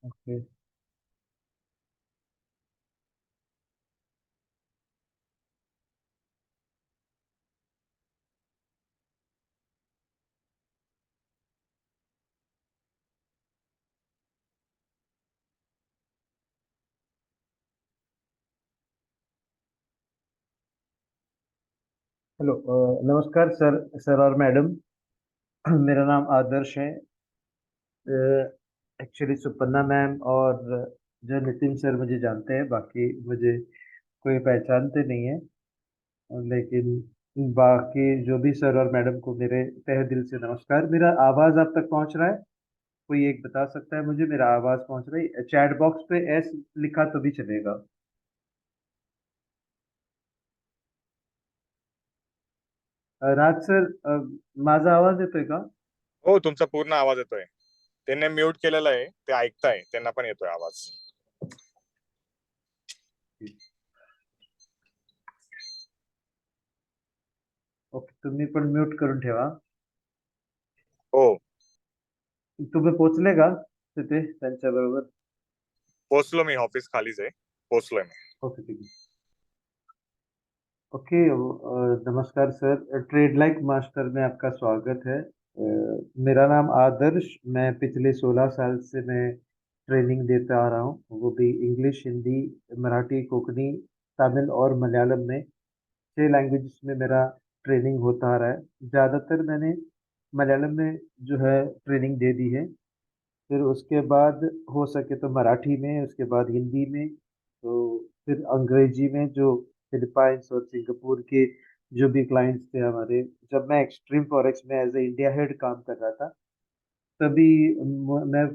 Okay. Hello, नमस्कार sir. Sir और madam. मेरा नाम आदर्श है। एक्चुअली सुपन्ना मैम और जो नितिन सर मुझे जानते हैं, बाकी मुझे कोई पहचानते नहीं है। लेकिन बाकी जो भी सर और मैडम को मेरे तहे दिल से नमस्कार। मेरा आवाज आप तक पहुंच रहा है? कोई एक बता सकता है मुझे, मेरा आवाज पहुंच रही है? चैट बॉक्स पे एस लिखा तो भी चलेगा। राज सर, माझा आवाज येतोय का? हो, तुमचा पूर्ण आवाज येतोय. त्यांनी म्यूट केलेलं आहे, ते ऐकताय, त्यांना पण येतोय आवाज. ओके, तुम्ही पण म्यूट करून ठेवा. हो. तुम्ही पोचले का तिथे त्यांच्या बरोबर? पोहोचलो मी, ऑफिस खालीच आहे, पोहोचलोय मी. ओके, ठीक है। ओके, नमस्कार सर। ट्रेड लाइक मास्टर में आपका स्वागत है। मेरा नाम आदर्श। मैं पिछले 16 साल से मैं ट्रेनिंग देता आ रहा हूँ, वो भी इंग्लिश, हिंदी, मराठी, कोंकणी, तमिल और मलयालम में 6 लैंग्वेजेस में मेरा ट्रेनिंग होता आ रहा है। ज़्यादातर मैंने मलयालम में जो है ट्रेनिंग दे दी है। फिर उसके बाद हो सके तो मराठी में, उसके बाद हिंदी में, तो फिर अंग्रेजी में, जो फिलिपाइंस और सिंगापुर के जो भी क्लाइंट्स थे हमारे। जब मैं एक्सट्रीम फॉरेक्स में एज ए इंडिया हेड काम कर रहा था, तभी मैं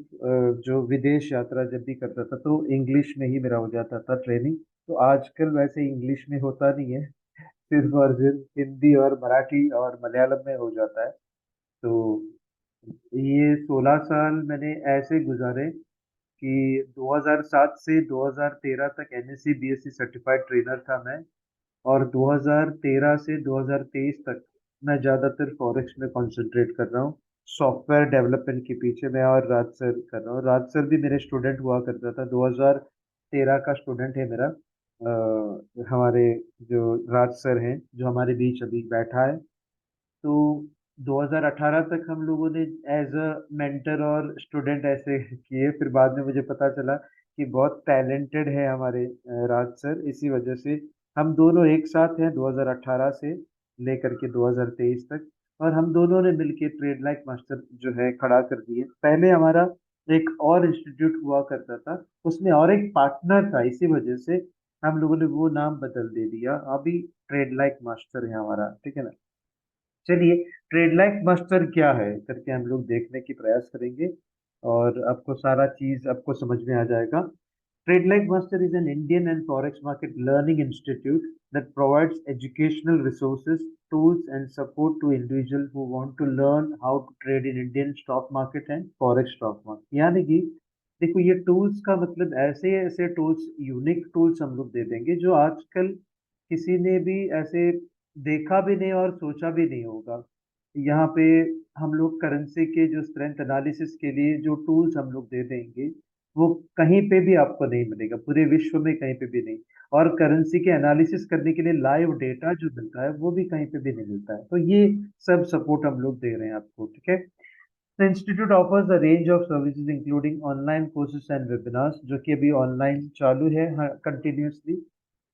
जो विदेश यात्रा जब भी करता था तो इंग्लिश में ही मेरा हो जाता था ट्रेनिंग। तो आजकल वैसे इंग्लिश में होता नहीं है, सिर्फ और सिर्फ हिंदी और मराठी और मलयालम में हो जाता है। तो ये 16 साल मैंने ऐसे गुजारे कि 2007 से 2013 तक एनएससी बीएससी सर्टिफाइड ट्रेनर था मैं। और 2013 से 2023 तक मैं ज़्यादातर फॉरेक्स में कंसंट्रेट कर रहा हूँ। सॉफ्टवेयर डेवलपमेंट के पीछे मैं और राज सर कर रहा हूँ। राज सर भी मेरे स्टूडेंट हुआ करता था, 2013 का स्टूडेंट है मेरा। हमारे जो राज सर हैं, जो हमारे बीच अभी बैठा है। तो 2018 तक हम लोगों ने एज अ मेंटर और स्टूडेंट ऐसे किए। फिर बाद में मुझे पता चला कि बहुत टैलेंटेड है हमारे राज सर, इसी वजह से हम दोनों एक साथ हैं 2018 से लेकर के 2023 तक। और हम दोनों ने मिलके ट्रेड लाइक मास्टर जो है खड़ा कर दिए। पहले हमारा एक और इंस्टीट्यूट हुआ करता था, उसमें और एक पार्टनर था, इसी वजह से हम लोगों ने वो नाम बदल दे दिया। अभी ट्रेड लाइक मास्टर है हमारा, ठीक है ना? चलिए, ट्रेड लाइक मास्टर क्या है करके हम लोग देखने की प्रयास करेंगे, और आपको सारा चीज आपको समझ में आ जाएगा। Trade like master is an Indian and forex market learning institute that provides educational resources, tools and support to individuals who want to learn how to trade in Indian stock market and forex stock market। यानी कि देखो, ये tools का मतलब ऐसे ऐसे tools, unique tools हम लोग दे देंगे जो आजकल किसी ने भी ऐसे देखा भी नहीं और सोचा भी नहीं होगा। यहाँ पे हम लोग करेंसी के जो स्ट्रेंथ एनालिसिस के लिए जो टूल्स हम लोग दे देंगे, वो कहीं पे भी आपको नहीं मिलेगा, पूरे विश्व में कहीं पे भी नहीं। और करेंसी के एनालिसिस करने के लिए लाइव डेटा जो मिलता है वो भी कहीं पे भी नहीं मिलता है। तो ये सब सपोर्ट हम लोग दे रहे हैं आपको, ठीक है? The institute offers a range of services including online courses and webinars, जो कि अभी ऑनलाइन चालू है continuously.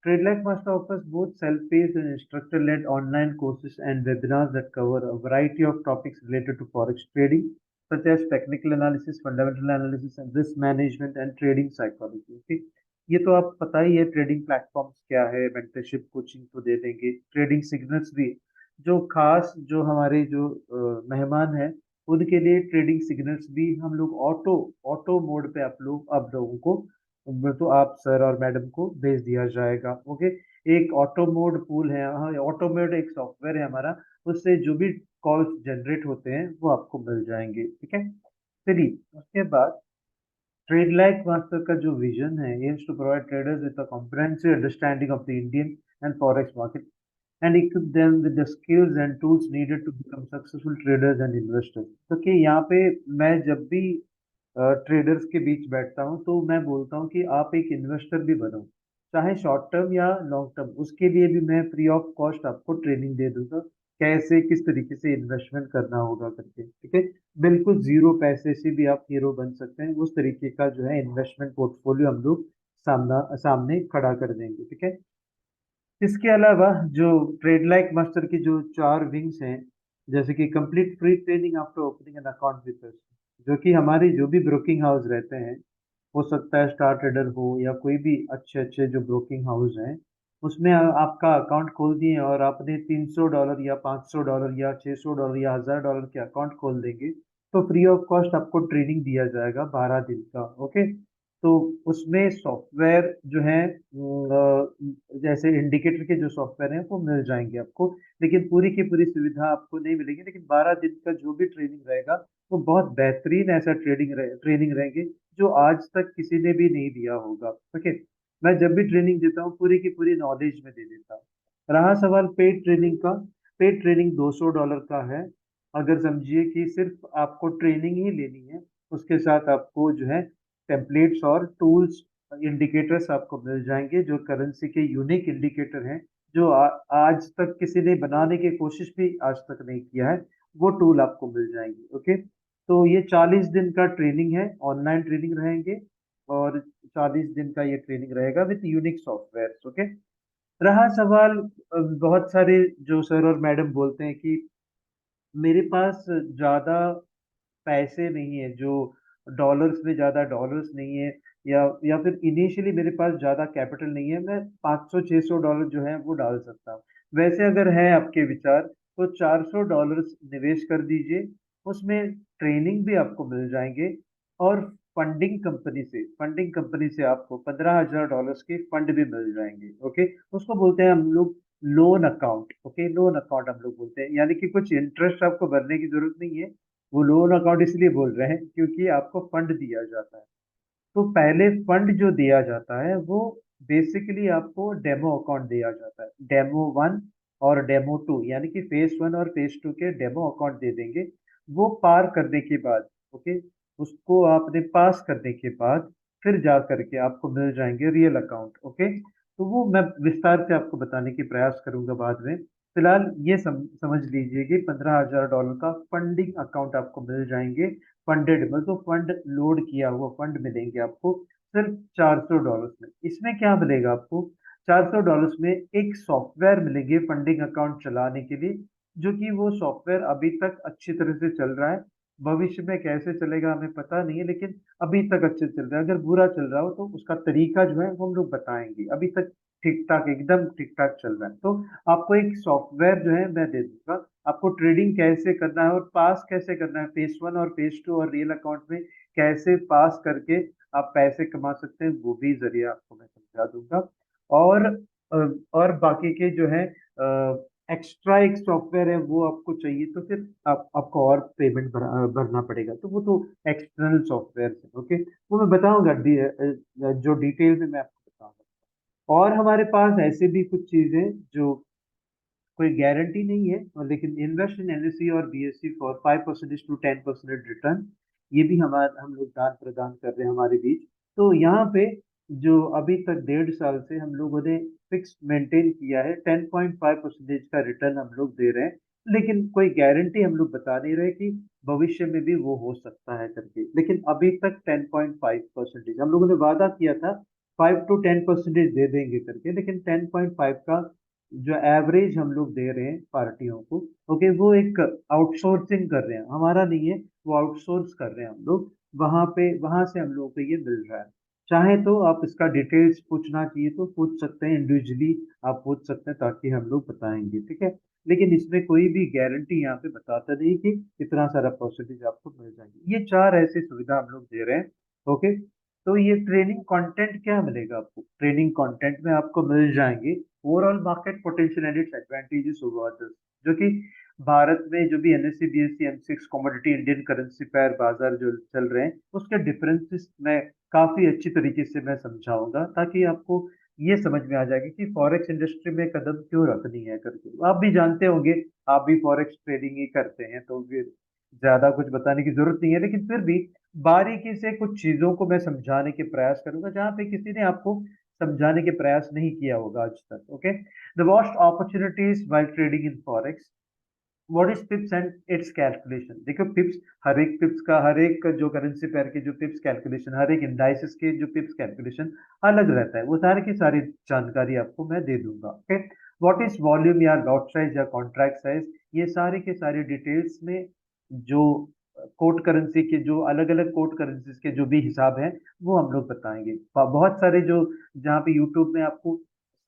TradeLife Master offers both self-paced and instructor-led online courses and webinars that cover a variety of topics related to forex trading, such as technical analysis, fundamental analysis, and risk management and trading psychology. Okay, ये तो आप पता ही है trading platforms क्या है। Mentorship coaching तो दे देंगे, trading signals भी, जो खास जो हमारे जो मेहमान हैं उनके लिए ट्रेडिंग सिग्नल्स भी हम लोग ऑटो ऑटो मोड पे आप लोगों को, तो आप सर और मैडम को भेज दिया जाएगा। ओके, एक ऑटो मोड पूल है, हाँ, ऑटो मोड एक सॉफ्टवेयर है हमारा, उससे जो भी कॉल्स जनरेट होते हैं वो आपको मिल जाएंगे, ठीक है? चलिए, उसके बाद ट्रेड लाइक मास्टर का जो विजन है, ये to provide traders with a comprehensive understanding of the Indian and forex market and equip them with the skills and tools needed to become successful traders and investors। तो कि यहाँ पे मैं जब भी ट्रेडर्स के बीच बैठता हूँ, तो मैं बोलता हूँ कि आप एक इन्वेस्टर भी बनो, चाहे शॉर्ट टर्म या लॉन्ग टर्म, उसके लिए भी मैं फ्री ऑफ कॉस्ट आपको ट्रेनिंग दे दूंगा, कैसे किस तरीके से इन्वेस्टमेंट करना होगा करके, ठीक है। बिल्कुल जीरो पैसे से भी आप हीरो बन सकते हैं, उस तरीके का जो है इन्वेस्टमेंट पोर्टफोलियो हम लोग सामने खड़ा कर देंगे, ठीक है। इसके अलावा जो ट्रेड लाइक मास्टर की जो 4 विंग्स हैं, जैसे कि complete free training after opening an account with us, जो कि हमारी जो भी ब्रोकिंग हाउस रहते हैं, हो सकता है स्टार ट्रेडर हो या कोई भी अच्छे अच्छे जो ब्रोकिंग हाउस हैं, उसमें आपका अकाउंट खोल दिए और आपने $300 या $500 या $600 या $1000 के अकाउंट खोल देंगे, तो फ्री ऑफ कॉस्ट आपको ट्रेनिंग दिया जाएगा 12 दिन का, ओके। तो उसमें सॉफ्टवेयर जो है जैसे इंडिकेटर के जो सॉफ्टवेयर हैं वो मिल जाएंगे आपको, लेकिन पूरी की पूरी सुविधा आपको नहीं मिलेगी, लेकिन 12 दिन का जो भी ट्रेनिंग रहेगा वो बहुत बेहतरीन ऐसा ट्रेनिंग रहेंगे जो आज तक किसी ने भी नहीं दिया होगा, ओके। मैं जब भी ट्रेनिंग देता हूँ पूरी की पूरी नॉलेज में दे देता हूँ। रहा सवाल पेड ट्रेनिंग का, पेड ट्रेनिंग $200 का है। अगर समझिए कि सिर्फ आपको ट्रेनिंग ही लेनी है, उसके साथ आपको जो है टेम्पलेट्स और टूल्स, इंडिकेटर्स आपको मिल जाएंगे, जो करेंसी के यूनिक इंडिकेटर हैं, जो आज तक किसी ने बनाने की कोशिश भी आज तक नहीं किया है, वो टूल आपको मिल जाएंगे, ओके। तो ये 40 दिन का ट्रेनिंग है, ऑनलाइन ट्रेनिंग रहेंगे, और 40 दिन का ये ट्रेनिंग रहेगा विद यूनिक सॉफ्टवेयर, ओके। रहा सवाल बहुत सारे जो सर और मैडम बोलते हैं कि मेरे पास ज्यादा पैसे नहीं है, जो डॉलर्स में ज्यादा डॉलर्स नहीं है, या फिर इनिशियली मेरे पास ज्यादा कैपिटल नहीं है, मैं $500-600 जो है वो डाल सकता हूँ। वैसे अगर है आपके विचार, तो $400 निवेश कर दीजिए, उसमें ट्रेनिंग भी आपको मिल जाएंगे, और फंडिंग कंपनी से आपको $15,000 के फंड भी मिल जाएंगे, ओके। उसको बोलते हैं हम लोग loan account, okay, loan account हम लोग बोलते हैं, यानी कि कुछ इंटरेस्ट आपको भरने की जरूरत नहीं है। वो लोन अकाउंट इसलिए बोल रहे हैं क्योंकि आपको फंड दिया जाता है। तो पहले फंड जो दिया जाता है वो बेसिकली आपको डेमो अकाउंट दिया जाता है, डेमो 1 और डेमो 2, यानी कि फेज 1 और फेज 2 के डेमो अकाउंट दे देंगे। वो पार करने के बाद, ओके, उसको आपने पास करने के बाद फिर जा करके आपको मिल जाएंगे रियल अकाउंट, ओके। तो वो मैं विस्तार से आपको बताने की प्रयास करूंगा बाद में। फिलहाल ये समझ लीजिए कि $15,000 का फंडिंग अकाउंट आपको मिल जाएंगे, फंडेड मतलब फंड लोड किया हुआ फंड मिलेंगे आपको सिर्फ $400 में। इसमें क्या मिलेगा आपको? $400 में एक सॉफ्टवेयर मिलेंगे फंडिंग अकाउंट चलाने के लिए, जो कि वो सॉफ्टवेयर अभी तक अच्छी तरह से चल रहा है। भविष्य में कैसे चलेगा हमें पता नहीं है, लेकिन अभी तक अच्छे चल रहा है। अगर बुरा चल रहा हो तो उसका तरीका जो है वो हम लोग बताएंगे। अभी तक ठीक ठाक, एकदम ठीक ठाक चल रहा है। तो आपको एक सॉफ्टवेयर जो है मैं दे दूंगा, आपको ट्रेडिंग कैसे करना है और पास कैसे करना है, फेज 1 और फेज 2 और रियल अकाउंट में कैसे पास करके आप पैसे कमा सकते हैं, वो भी जरिए आपको मैं समझा दूंगा। और और बाकी के जो है एक्स्ट्रा एक सॉफ्टवेयर है वो आपको चाहिए, तो फिर आपको और पेमेंट भरना पड़ेगा, तो वो तो एक्सटर्नल सॉफ्टवेयर है, ओके। वो मैं बताऊंगा जो डिटेल में मैं आपको बताऊंगा। और हमारे पास ऐसे भी कुछ चीजें जो कोई गारंटी नहीं है, और लेकिन इन्वेस्ट इन एनएससी और बीएससी फॉर 5% to 10% रिटर्न, ये भी हम लोग दान प्रदान कर रहे हैं हमारे बीच। तो यहाँ पे जो अभी तक 1.5 साल से हम लोगों ने फिक्स मेंटेन किया है, 10.5% का रिटर्न हम लोग दे रहे हैं, लेकिन कोई गारंटी हम लोग बता नहीं रहे कि भविष्य में भी वो हो सकता है करके, लेकिन अभी तक 10.5% हम लोगों ने वादा किया था 5 to 10% दे देंगे करके, लेकिन 10.5 का जो एवरेज हम लोग दे रहे हैं पार्टियों को, ओके, वो एक आउटसोर्सिंग कर रहे हैं, हमारा नहीं है, वो आउटसोर्स कर रहे हैं हम लोग, वहां पे, वहां से हम लोगों को ये मिल रहा है। चाहे तो आप इसका डिटेल्स पूछना चाहिए तो पूछ सकते हैं, इंडिविजुअली आप पूछ सकते हैं, ताकि हम लोग बताएंगे, ठीक है। लेकिन इसमें कोई भी गारंटी यहाँ पे बताता नहीं कि इतना सारा परसेंटेज आपको मिल जाएंगे। ये 4 ऐसी सुविधा हम लोग दे रहे हैं, ओके। तो ये ट्रेनिंग कंटेंट क्या मिलेगा आपको? ट्रेनिंग कंटेंट में आपको मिल जाएंगे overall market potential and its advantages over others, जो कि भारत में जो भी NSC BSc MCX commodity Indian currency pair बाजार जो चल रहे हैं, उसके डिफरेंसेस मैं काफी अच्छी तरीके से मैं समझाऊंगा, ताकि आपको ये समझ में आ जाएगा कि फॉरेक्स इंडस्ट्री में कदम क्यों रखनी है करके। आप भी जानते होंगे, आप भी फॉरेक्स ट्रेडिंग ही करते हैं, तो फिर ज्यादा कुछ बताने की जरूरत नहीं है, लेकिन फिर भी बारीकी से कुछ चीजों को मैं समझाने के प्रयास करूंगा जहां पे किसी ने आपको समझाने के प्रयास नहीं किया होगा आज तक। Okay, the vast opportunities while trading in forex, what is पिप्स and it's calculation. देखो पिप्स, हर एक पिप्स का, हर एक जो करेंसी पेयर के जो पिप्स कैलकुलेशन, हर एक इंडाइसिस के जो पिप्स कैलकुलेशन अलग रहता है, वो सारी की सारी जानकारी आपको मैं दे दूंगा। ओके, व्हाट इज वॉल्यूम या लॉट साइज या कॉन्ट्रैक्ट साइज, ये सारे के सारे डिटेल्स में जो कोट करेंसी के जो अलग अलग कोट करेंसीज के जो भी हिसाब है वो हम लोग बताएंगे। बहुत सारे जो, जहाँ पे यूट्यूब में आपको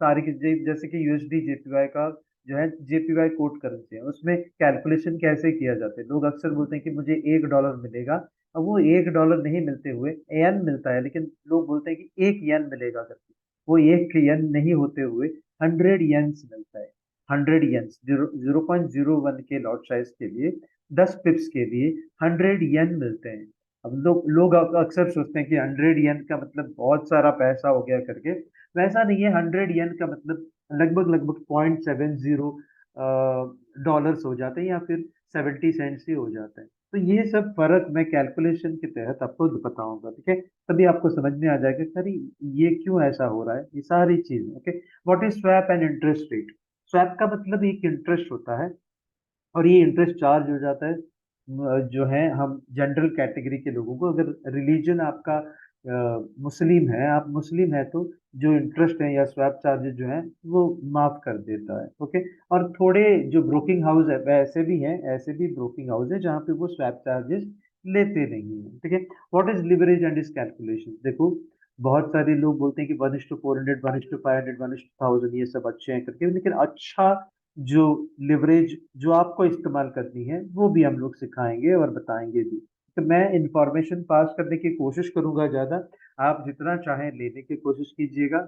सारे के जैसे कि यूएसडी जेपीवाई का जो है, जेपीवाई कोट करेंसी है, उसमें कैलकुलेशन कैसे किया जाता है। लोग अक्सर बोलते हैं कि मुझे $1 मिलेगा, अब वो $1 नहीं मिलते हुए एन मिलता है, लेकिन लोग बोलते हैं कि 1 येन मिलेगा करके। वो 1 येन नहीं होते हुए 100 येन्स मिलता है। 100 येन्स, 0.01 के लॉट साइज के लिए, 10 पिप्स के लिए 100 येन मिलते हैं। अब लोग अक्सर सोचते हैं कि 100 येन का मतलब बहुत सारा पैसा हो गया करके। वैसा नहीं है, 100 येन का मतलब लगभग लगभग 0.70 डॉलर्स हो जाते हैं, या फिर 70 सेंट्स ही हो जाते हैं। तो ये सब फर्क मैं कैलकुलेशन के तहत आपको बताऊंगा, ठीक है। तभी आपको समझ में आ जाएगा कि अरे ये क्यों ऐसा हो रहा है, ये सारी चीजें। Okay, what is swap and interest rate. Swap का मतलब एक इंटरेस्ट होता है, और ये इंटरेस्ट चार्ज हो जाता है जो है हम जनरल कैटेगरी के लोगों को। अगर रिलीजन आपका मुस्लिम है, आप मुस्लिम है, तो जो इंटरेस्ट है या स्वैप चार्जेस जो है वो माफ कर देता है। ओके, और थोड़े जो ब्रोकिंग हाउस है वैसे भी हैं, ऐसे भी ब्रोकिंग हाउस है जहाँ पे वो स्वैप चार्जेस लेते नहीं है, ठीक है। What is leverage and is calculation. देखो बहुत सारे लोग बोलते हैं कि 1:400, 1:500, 1:1000 ये सब अच्छे हैं करके, लेकिन अच्छा जो लिवरेज जो आपको इस्तेमाल करनी है वो भी हम लोग सिखाएंगे और बताएंगे भी। तो मैं इंफॉर्मेशन पास करने की कोशिश करूंगा ज्यादा, आप जितना चाहें लेने की कोशिश कीजिएगा।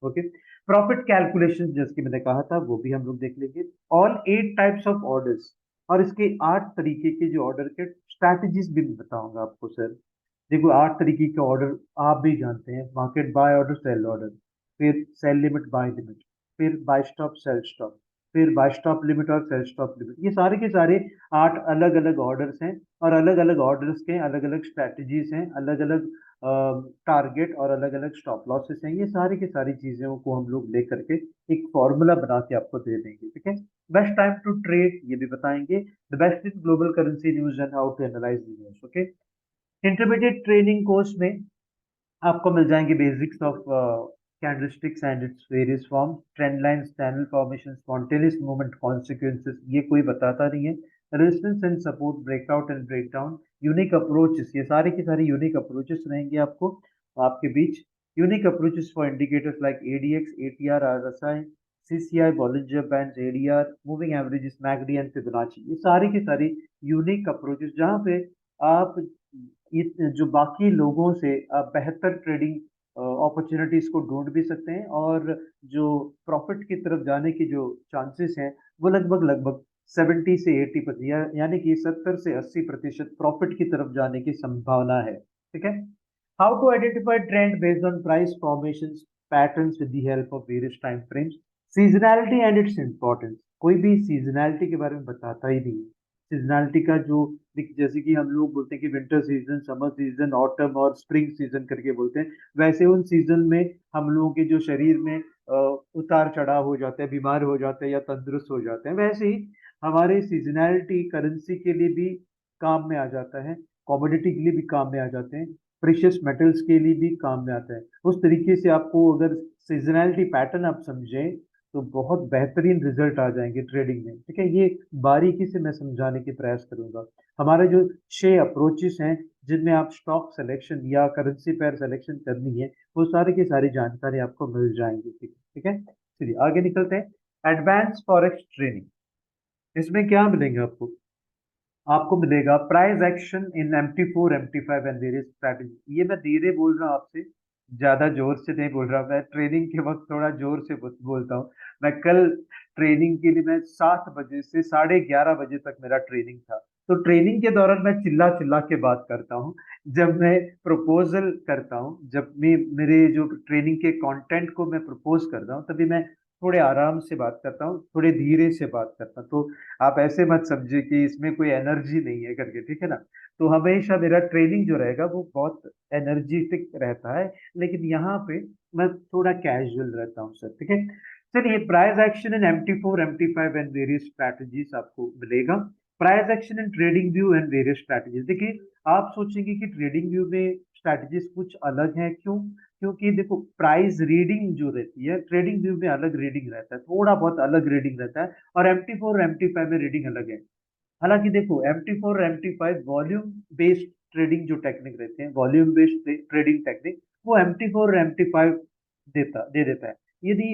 ओके, प्रॉफिट कैलकुलेशन जैसे कि मैंने कहा था वो भी हम लोग देख लेंगे। ऑल 8 टाइप्स ऑफ ऑर्डर्स, और इसके 8 तरीके के जो ऑर्डर के स्ट्रैटेजीज भी मैं बताऊंगा आपको सर। देखो 8 तरीके के ऑर्डर आप भी जानते हैं, market buy order, sell order, फिर सेल लिमिट, बाय लिमिट, फिर बाय स्टॉप, सेल स्टॉप, फिर बाय स्टॉप लिमिट और सेल स्टॉप लिमिट। ये सारे के सारे 8 अलग अलग ऑर्डर्स हैं, और अलग अलग ऑर्डर्स के अलग अलग स्ट्रैटेजीज हैं, अलग अलग टारगेट और अलग अलग स्टॉप लॉसेस हैं। ये सारी की सारी चीजों को हम लोग लेकर के एक फॉर्मूला बना के आपको दे देंगे, ठीक है। बेस्ट टाइम टू ट्रेड ये भी बताएंगे, the best in global currency news and how to analyse the news. Okay, intermediate training course में आपको मिल जाएंगे basics of candlesticks and its various forms, trend lines, channel formation, spontaneous movement, consequences, ये कोई बताता नहीं है, resistance and support, breakout and breakdown, unique approaches, ये सारी की सारी यूनिक अप्रोचेस रहेंगे आपको आपके बीच। Unique approaches for indicators like ADX, ATR, RSI, CCI, Bollinger bands, ADR, moving averages, McD and Fibonacci, ये सारी की सारी यूनिक अप्रोचेस जहाँ पे आप जो बाकी लोगों से बेहतर ट्रेडिंग अपॉर्चुनिटीज को ढूंढ भी सकते हैं, और जो प्रॉफिट की तरफ जाने की जो चांसेस हैं वो लगभग लगभग 70 से 80%, यानी कि 70 से 80% प्रॉफिट की तरफ जाने की संभावना है, ठीक है। How to identify trend based on price formation patterns with the help of various time frames, seasonality and its importance. कोई भी सीजनैलिटी के बारे में बताता ही नहीं। सीजनैलिटी का जो, जैसे कि हम लोग बोलते हैं कि winter season, summer season, autumn और स्प्रिंग सीजन करके बोलते हैं, वैसे उन सीजन में हम लोगों के जो शरीर में उतार चढ़ाव हो जाते हैं, बीमार हो जाते हैं या तंदुरुस्त हो जाते हैं, वैसे ही हमारे सीजनैलिटी करेंसी के लिए भी काम में आ जाता है, कमोडिटी के लिए भी काम में आ जाते हैं, प्रीशियस मेटल्स के लिए भी काम में आता है। उस तरीके से आपको अगर सीजनैलिटी पैटर्न आप समझें तो बहुत बेहतरीन रिजल्ट आ जाएंगे ट्रेडिंग में, ठीक है। ये बारीकी से मैं समझाने की प्रयास करूंगा। हमारे जो 6 अप्रोचेस हैं जिनमें आप स्टॉक सिलेक्शन या करेंसी पेयर सिलेक्शन करनी है, वो सारी की सारी जानकारी आपको मिल जाएंगी, ठीक है। चलिए आगे निकलते हैं। एडवांस फॉरेक्स ट्रेनिंग, इसमें क्या मिलेंगे आपको? आपको मिलेगा price action in MT4, MT5 and various strategy. ये मैं धीरे बोल रहा हूँ आपसे, ज्यादा जोर से नहीं बोल रहा, मैं ट्रेनिंग के वक्त थोड़ा जोर से बोलता हूँ। मैं कल ट्रेनिंग के लिए मैं 7 बजे से 11:30 बजे तक मेरा ट्रेनिंग था, तो ट्रेनिंग के दौरान मैं चिल्ला चिल्ला के बात करता हूँ। जब मैं प्रपोजल करता हूँ, जब मैं मेरे जो ट्रेनिंग के कंटेंट को मैं प्रपोज करता हूँ, तभी मैं थोड़े आराम से बात करता हूँ, थोड़े धीरे से बात करता हूँ, तो आप ऐसे मत समझिए कि इसमें कोई एनर्जी नहीं है करके, ठीक है ना। तो हमेशा मेरा ट्रेनिंग जो रहेगा वो बहुत एनर्जेटिक रहता है, लेकिन यहाँ पे मैं थोड़ा कैजुअल रहता हूँ सर, ठीक है। चलिए, price action in MT4 MT5 and various strategies आपको मिलेगा। Price action in trading view and various strategies, देखिए आप सोचेंगे कि ट्रेडिंग व्यू में स्ट्रैटेजीज कुछ अलग है, क्यों? क्योंकि देखो, प्राइस रीडिंग जो रहती है ट्रेडिंग व्यू में अलग रीडिंग रहता है, थोड़ा बहुत अलग रीडिंग रहता है, और MT4 और MT5 में रीडिंग अलग है। हालांकि देखो, MT4 और MT5 वॉल्यूम बेस्ड ट्रेडिंग जो टेक्निक रहते हैं, वॉल्यूम बेस्ड ट्रेडिंग टेक्निक, वो MT4 और MT5 दे देता है। यदि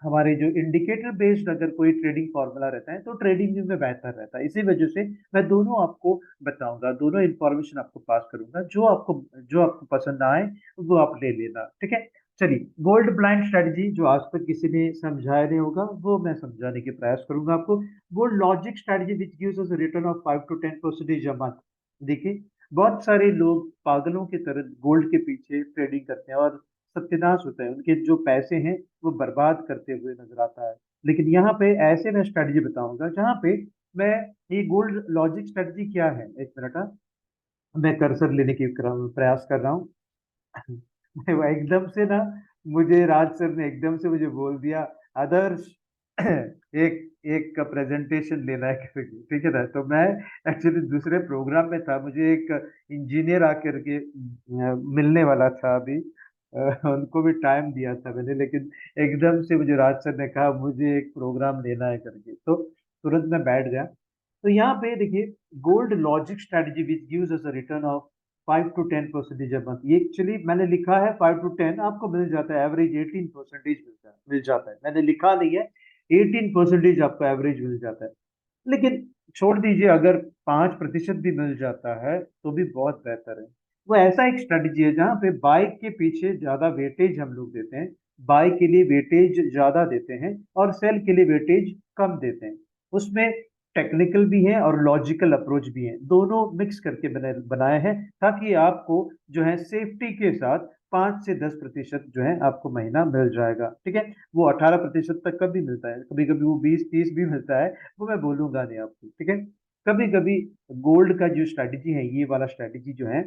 हमारे जो इंडिकेटर बेस्ड अगर कोई ट्रेडिंग फॉर्मूला रहता है तो ट्रेडिंग व्यू में बेहतर रहता है। इसी वजह से मैं दोनों आपको बताऊंगा, दोनों इंफॉर्मेशन आपको पास करूंगा, जो आपको पसंद आए वो आप ले लेना, ठीक है। चलिए, गोल्ड ब्लाइंड स्ट्रेटजी जो आज तक किसी ने समझाया नहीं होगा वो मैं समझाने के प्रयास करूंगा आपको। Gold logic strategy which gives us return of 5 to 10% a month। देखिए, बहुत सारे लोग पागलों की तरह गोल्ड के पीछे ट्रेडिंग करते हैं और सत्यानाश होता है, उनके जो पैसे हैं वो बर्बाद करते हुए नजर आता है। लेकिन यहाँ पे ऐसे मैं स्ट्रेटजी बताऊंगा जहाँ पे मैं, ये गोल्ड लॉजिक स्ट्रेटजी क्या है, एक मिनट हाँ, मैं कर्सर लेने की प्रयास कर रहा हूँ। नहीं, वो एकदम से ना, मुझे राज सर ने एकदम से मुझे बोल दिया, आदर्श एक एक का प्रेजेंटेशन लेना है करके, ठीक है ना। तो मैं एक्चुअली दूसरे प्रोग्राम में था, मुझे एक इंजीनियर आकर के मिलने वाला था अभी, उनको भी टाइम दिया था मैंने, लेकिन एकदम से मुझे राज सर ने कहा मुझे एक प्रोग्राम लेना है करके, तो तुरंत मैं बैठ गया। तो यहाँ पे देखिए, gold logic strategy which gives us a return of 5 to 10% a month, ये एक्चुअली मैंने लिखा है 5 to 10, आपको मिल जाता है एवरेज 18% मिल जाता है, मैंने लिखा नहीं है, 18% आपको एवरेज मिल जाता है। लेकिन छोड़ दीजिए, अगर 5% भी मिल जाता है तो भी बहुत बेहतर है। वो ऐसा एक स्ट्रेटजी है जहाँ पे बाइक के पीछे ज्यादा वेटेज हम लोग देते हैं, बाय के लिए वेटेज ज्यादा देते हैं और सेल के लिए वेटेज कम देते हैं। उसमें टेक्निकल भी है और लॉजिकल अप्रोच भी है, दोनों मिक्स करके बनाए हैं, ताकि आपको जो है सेफ्टी के साथ 5 से 10% जो है आपको महीना मिल जाएगा, ठीक है। वो 18% तक का भी मिलता है, कभी कभी वो 20-30 भी मिलता है, वो मैं बोलूंगा नहीं आपको, ठीक है। कभी कभी गोल्ड का जो स्ट्रैटेजी है, ये वाला स्ट्रैटेजी जो है,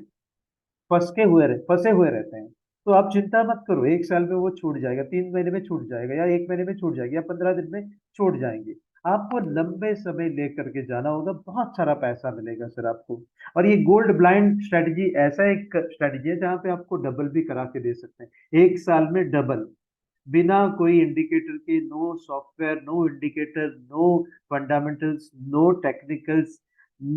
फंसे हुए रहते हैं, तो आप चिंता मत करो, 1 साल में वो छूट जाएगा, 3 महीने में छूट जाएगा, या 1 महीने में छूट जाएगी, या 15 दिन में छूट जाएंगे। आपको लंबे समय लेकर के जाना होगा, बहुत सारा पैसा मिलेगा सर आपको। और ये गोल्ड ब्लाइंड स्ट्रेटजी ऐसा एक स्ट्रेटजी है जहाँ पे आपको डबल भी करा के दे सकते हैं, 1 साल में डबल, बिना कोई इंडिकेटर के, no software, no indicator, no fundamentals, no technicals,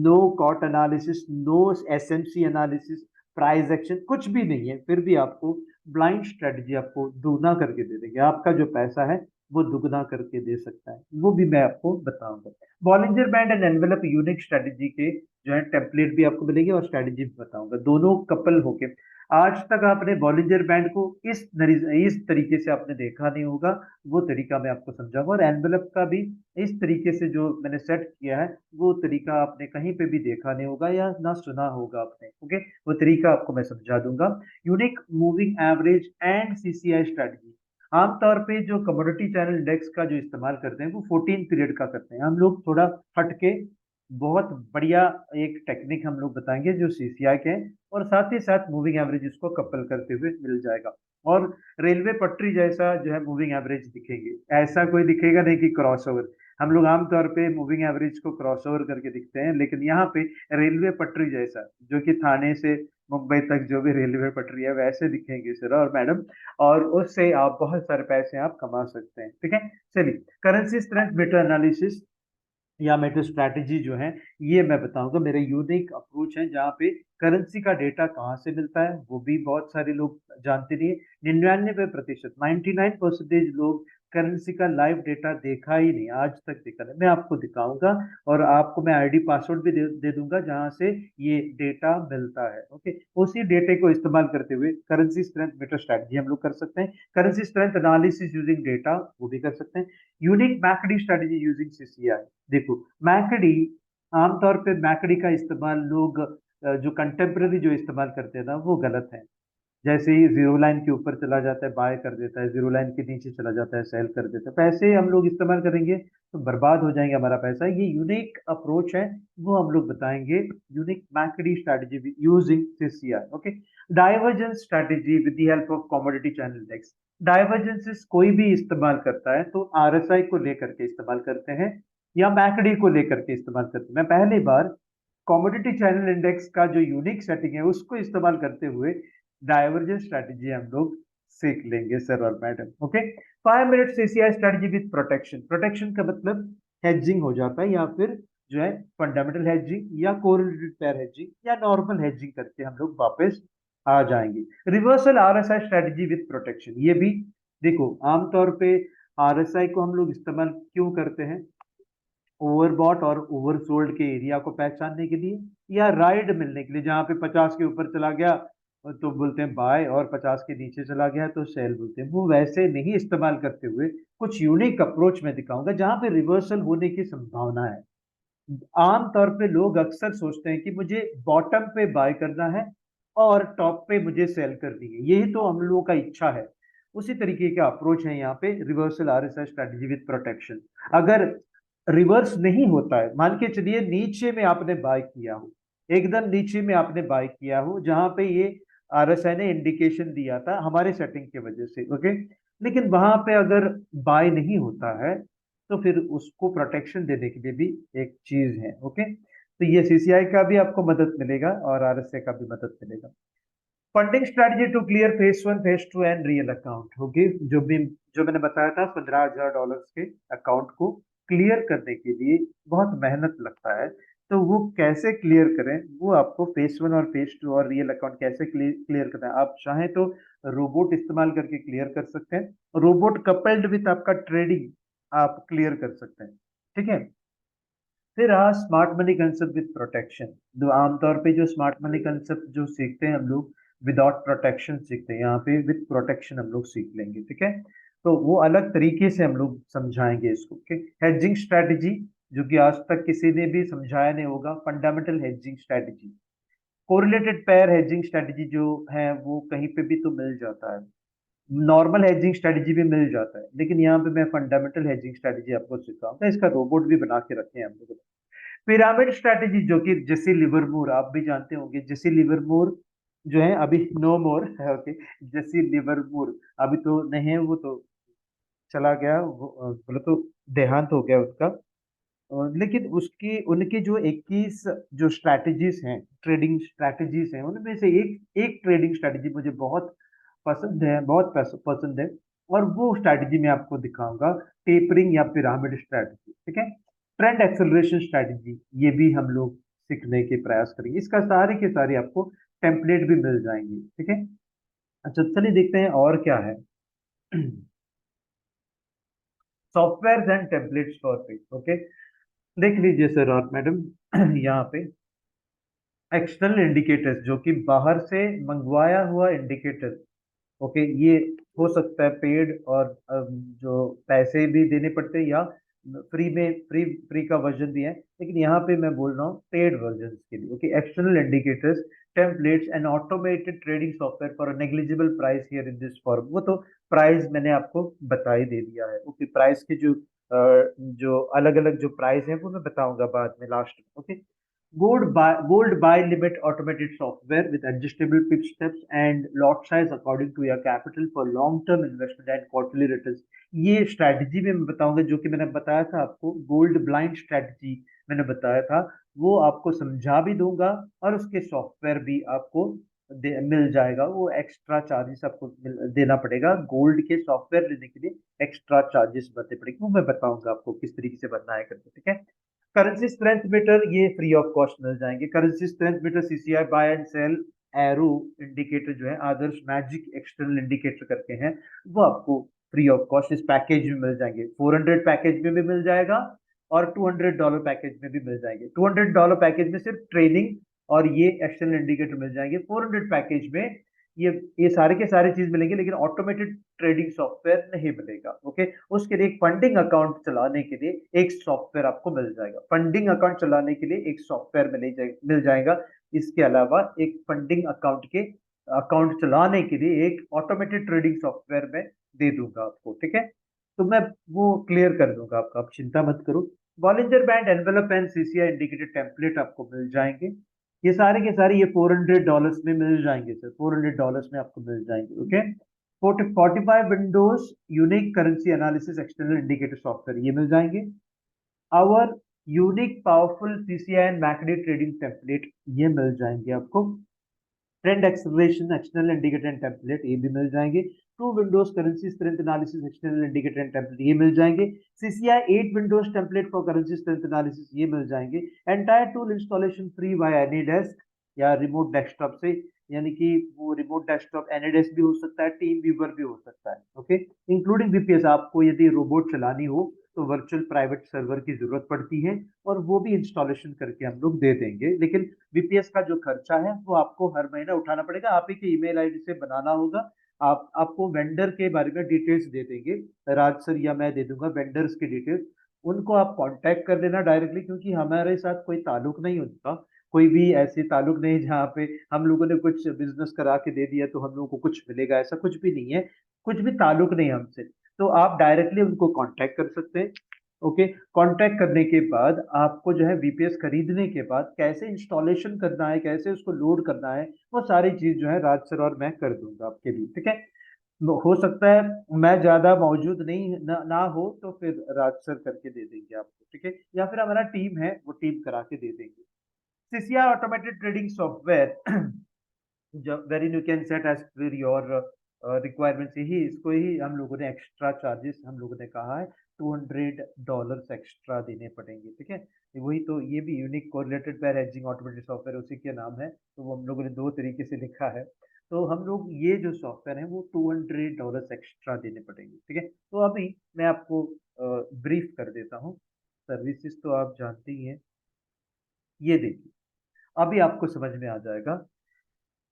no COT analysis, no SMC analysis, price action, कुछ भी नहीं है, फिर भी आपको ब्लाइंड स्ट्रेटजी आपको दुगना करके दे देंगे, आपका जो पैसा है वो दुगना करके दे सकता है, वो भी मैं आपको बताऊंगा। Bollinger band and envelope unique strategy के जो है टेम्पलेट भी आपको मिलेगी और स्ट्रेटजी भी बताऊंगा, दोनों कपल होके। आज तक आपने बॉलिंजर बैंड को इस तरीके से आपने देखा नहीं होगा, वो तरीका मैं आपको समझाऊंगा, और एनवेलप का भी इस तरीके से जो मैंने सेट किया है, वो तरीका आपने कहीं पे भी देखा नहीं होगा या ना सुना होगा आपने, ओके। वो तरीका आपको मैं समझा दूंगा। Unique moving average and CCI strategy, आमतौर पे जो कमोडिटी चैनल इंडेक्स का जो इस्तेमाल करते हैं वो 14 पीरियड का करते हैं, हम लोग थोड़ा हटके बहुत बढ़िया एक टेक्निक हम लोग बताएंगे जो सीसीआई के हैं, और साथ ही साथ मूविंग एवरेज इसको कपल करते हुए मिल जाएगा, और रेलवे पटरी जैसा जो है मूविंग एवरेज दिखेंगे, ऐसा कोई दिखेगा नहीं कि क्रॉसओवर, हम लोग आमतौर पे मूविंग एवरेज को क्रॉसओवर करके दिखते हैं, लेकिन यहाँ पे रेलवे पटरी जैसा, जो कि थाने से मुंबई तक जो भी रेलवे पटरी है वैसे दिखेंगे सर और मैडम, और उससे आप बहुत सारे पैसे आप कमा सकते हैं, ठीक है। चलिए, करेंसी स्ट्रेंथ मेटा एनालिसिस या मेट्रो स्ट्रैटेजी जो है, ये मैं बताऊंगा, मेरे यूनिक अप्रोच है जहाँ पे करेंसी का डेटा कहाँ से मिलता है वो भी बहुत सारे लोग जानते नहीं है। 99%, 99% लोग करेंसी का लाइव डेटा देखा ही नहीं, आज तक देखा नहीं, मैं आपको दिखाऊंगा, और आपको मैं आईडी पासवर्ड भी दे दूंगा जहां से ये डेटा मिलता है, ओके। उसी डेटे को इस्तेमाल करते हुए करेंसी स्ट्रेंथ मेटर स्ट्रैटेजी हम लोग कर सकते हैं, currency strength analysis using data वो भी कर सकते हैं, unique McD strategy using CCI. देखो, मैकडी, आमतौर पे मैकडी का इस्तेमाल लोग जो कंटेम्प्रेरी जो इस्तेमाल करते हैं ना वो गलत है। जैसे ही जीरो लाइन के ऊपर चला जाता है बाय कर देता है, जीरो लाइन के नीचे चला जाता है सेल कर देता है। पैसे हम लोग इस्तेमाल करेंगे तो बर्बाद हो जाएंगे हमारा पैसा। ये यूनिक अप्रोच है, वो हम लोग बताएंगे। Unique McD strategy using CCI. Okay, divergence strategy with the help of commodity channel index. Divergences कोई भी इस्तेमाल करता है तो आरएसआई को लेकर के इस्तेमाल करते हैं या मैकडी को लेकर के इस्तेमाल करते हैं। मैं पहली बार कमोडिटी चैनल इंडेक्स का जो यूनिक सेटिंग है उसको इस्तेमाल करते हुए डाइवर्जेंस स्ट्रेटजी हम लोग सीख लेंगे सर और madam. Okay, 5 minute CCI strategy with protection. Protection का मतलब हेजिंग हो जाता है या फिर जो है फंडामेंटल हेजिंग या कोरिलेटेड पेयर हेजिंग या नॉर्मल हेजिंग करके हम लोग वापस आ जाएंगे। Reversal RSI strategy with protection, ये भी देखो आमतौर पे आरएसआई को हम लोग इस्तेमाल क्यों करते हैं? ओवरबॉट और ओवरसोल्ड के एरिया को पहचानने के लिए या राइड मिलने के लिए। जहां पे 50 के ऊपर चला गया तो बोलते हैं बाय, और 50 के नीचे चला गया तो सेल बोलते हैं। वो वैसे नहीं इस्तेमाल करते हुए कुछ यूनिक अप्रोच में दिखाऊंगा जहां पे रिवर्सल होने की संभावना है। आमतौर पे लोग अक्सर सोचते हैं कि मुझे बॉटम पे बाय करना है और टॉप पे मुझे सेल करनी है, यही तो हम लोगों का इच्छा है। उसी तरीके का अप्रोच है यहाँ पे reversal RSI strategy with protection. अगर रिवर्स नहीं होता है, मान के चलिए नीचे में आपने बाय किया हो, एकदम नीचे में आपने बाय किया हो जहां पे ये आरएसआई ने इंडिकेशन दिया था हमारे सेटिंग की वजह से। ओके, लेकिन वहां पे अगर बाय नहीं होता है तो फिर उसको प्रोटेक्शन देने के लिए भी एक चीज है। ओके, तो ये सीसीआई का भी आपको मदद मिलेगा और आरएसआई का भी मदद मिलेगा। Funding strategy to clear phase 1 phase 2 and real account. Okay, जो मैंने बताया था $15,000 के अकाउंट को क्लियर करने के लिए बहुत मेहनत लगता है, तो वो कैसे क्लियर करें वो आपको फेज 1 और फेज 2 और रियल अकाउंट कैसे क्लियर करना है। आप चाहें तो रोबोट इस्तेमाल करके क्लियर कर सकते हैं, रोबोट कपल्ड विथ आपका ट्रेडिंग आप क्लियर कर सकते हैं। ठीक है, फिर रहा smart money concept with protection. जो आमतौर पे जो स्मार्ट मनी कंसेप्ट जो सीखते हैं हम लोग विदाउट प्रोटेक्शन सीखते हैं, यहाँ पे विद प्रोटेक्शन हम लोग सीख लेंगे। ठीक है, तो वो अलग तरीके से हम लोग समझाएंगे इसको। ओके, हेजिंग स्ट्रेटजी जो कि आज तक किसी ने भी समझाया नहीं होगा, fundamental hedging strategy. Correlated pair hedging strategy जो है वो कहीं पे भी तो मिल जाता है, नॉर्मल हेजिंग स्ट्रेटजी भी मिल जाता है, लेकिन यहाँ पे मैं फंडामेंटल हेजिंग स्ट्रेटजी आपको सिखाऊंगा। इसका रोबोट भी बना के रखे हैं हम लोग। पिरामिड स्ट्रेटजी जो कि जेसी लिवरमोर आप भी जानते होंगे। जेसी लिवरमोर जो है अभी नो मोर है। ओके, जेसी लिवरमोर अभी तो नहीं है, वो तो चला गया, वो बोले तो देहांत हो गया उसका। लेकिन उसकी उनकी जो 21 जो स्ट्रैटेजीज हैं, ट्रेडिंग स्ट्रैटेजीज हैं, उनमें से एक एक ट्रेडिंग स्ट्रैटेजी मुझे बहुत पसंद है, बहुत पसंद है, और वो स्ट्रैटेजी मैं आपको दिखाऊंगा, टेपरिंग या पिरामिड स्ट्रैटेजी। ठीक है, ट्रेंड एक्सेलरेशन स्ट्रैटेजी, ये भी हम लोग सीखने के प्रयास करेंगे। इसका सारे के सारे आपको टेम्पलेट भी मिल जाएंगे। ठीक है, अच्छा चलिए देखते हैं और क्या है। सॉफ्टवेयर एंड टेम्पलेट्स फॉर पे। ओके, देख लीजिए सर और मैडम, यहाँ पे एक्सटर्नल इंडिकेटर्स जो कि बाहर से मंगवाया हुआ इंडिकेटर। ओके, ये हो सकता है पेड और जो पैसे भी देने पड़ते हैं या फ्री में, फ्री का वर्जन भी है, लेकिन यहाँ पे मैं बोल रहा हूँ पेड वर्जन के लिए। Okay, external indicators templates and automated trading software for negligible price here in this form. वो तो प्राइस मैंने आपको बता ही दे दिया है। ओके, प्राइस के जो अलग अलग जो प्राइस है वो मैं बताऊंगा बाद में लास्ट में। Okay, gold buy limit automated software with adjustable pitch steps and lot size according to your capital for long term investment and quarterly returns। ये स्ट्रैटेजी भी मैं बताऊंगा, जो कि मैंने बताया था आपको गोल्ड ब्लाइंड स्ट्रैटेजी मैंने बताया था, वो आपको समझा भी दूंगा और उसके सॉफ्टवेयर भी आपको मिल जाएगा। वो एक्स्ट्रा चार्जेस आपको देना पड़ेगा, गोल्ड के सॉफ्टवेयर लेने के लिए एक्स्ट्रा चार्जेस भरने पड़ेंगे, वो मैं बताऊंगा आपको किस तरीके से भरना है करके। ठीक है, करेंसी स्ट्रेंथ मीटर ये फ्री ऑफ कॉस्ट मिल जाएंगे। Currency strength meter CCI buy and sell arrow indicator जो है आदर्श मैजिक एक्सटर्नल इंडिकेटर करके हैं, वो आपको फ्री ऑफ कॉस्ट इस पैकेज में मिल जाएंगे। 400 पैकेज में भी मिल जाएगा और $200 पैकेज में भी मिल जाएंगे। $200 पैकेज में सिर्फ ट्रेनिंग और ये एक्सटर्नल इंडिकेटर मिल जाएंगे। 400 पैकेज में ये सारे के सारे चीज मिलेंगे, लेकिन ऑटोमेटेड ट्रेडिंग सॉफ्टवेयर नहीं मिलेगा। ओके, उसके लिए एक फंडिंग अकाउंट चलाने के लिए एक सॉफ्टवेयर आपको मिल जाएगा। फंडिंग अकाउंट चलाने के लिए एक सॉफ्टवेयर मिल जाएगा। इसके अलावा एक फंडिंग अकाउंट के अकाउंट चलाने के लिए एक ऑटोमेटेड ट्रेडिंग सॉफ्टवेयर में दे दूंगा आपको, ठीक है। तो मैं वो क्लियर कर दूंगा आपका, आप चिंता मत करो। Bollinger band envelope and CCI indicated template आपको मिल जाएंगे। ये सारे के सारे ये $400 में मिल जाएंगे सर, $400 में आपको मिल जाएंगे, okay. 45 windows unique currency analysis external indicator software ये मिल जाएंगे। Our unique powerful CCI and MACD trading template ये मिल जाएंगे आपको। Trend acceleration external indicator and template ये भी मिल जाएंगे। Two windows currency strength analysis external indicator and template ये मिल जाएंगे। CCI 8 windows template for currency strength analysis ये मिल जाएंगे। Entire tool installation free by AnyDesk या रिमोट डेस्कटॉप से, यानी कि वो रिमोट डेस्कटॉप एनीडेस्क भी हो सकता है, टीम व्यूवर भी हो सकता है, ओके। इंक्लूडिंग वीपीएस, आपको यदि रोबोट चलानी हो तो वर्चुअल प्राइवेट सर्वर की जरूरत पड़ती है, और वो भी इंस्टॉलेशन करके हम लोग दे देंगे। लेकिन वीपीएस का जो खर्चा है वो आपको हर महीना उठाना पड़ेगा, आप ही के ईमेल आईडी से बनाना होगा। आपको वेंडर के बारे में डिटेल्स दे देंगे, राज सर या मैं दे दूंगा वेंडर्स की डिटेल्स। उनको आप कांटेक्ट कर लेना डायरेक्टली, क्योंकि हमारे साथ कोई ताल्लुक नहीं उनका, कोई भी ऐसी ताल्लुक नहीं जहाँ पे हम लोगों ने कुछ बिजनेस करा के दे दिया तो हम लोगों को कुछ मिलेगा, ऐसा कुछ भी नहीं है। कुछ भी ताल्लुक नहीं हमसे, तो आप डायरेक्टली उनको कांटेक्ट कर सकते हैं, ओके। कांटेक्ट करने के बाद आपको जो है वीपीएस खरीदने के बाद कैसे इंस्टॉलेशन करना है, कैसे उसको लोड करना है, वो सारी चीज जो है राज सर और मैं कर दूंगा आपके लिए, ठीक है। हो सकता है मैं ज्यादा मौजूद नहीं ना हो तो फिर राज सर करके दे देंगे आपको, ठीक है, या फिर हमारा टीम है वो टीम करा के दे देंगे। CCI automated trading software very you can set as per your requirements, यही इसको ही हम लोगों ने एक्स्ट्रा चार्जेस हम लोगों ने कहा है $200 एक्स्ट्रा देने पड़ेंगे, ठीक है। वही तो, ये भी unique correlated pair hedging automated software उसी के नाम है, तो वो हम लोगों ने दो तरीके से लिखा है। तो हम लोग ये जो सॉफ्टवेयर है वो $200 एक्स्ट्रा देने पड़ेंगे, ठीक है। तो अभी मैं आपको ब्रीफ कर देता हूँ। सर्विसेज तो आप जानते ही हैं, ये देखिए अभी आपको समझ में आ जाएगा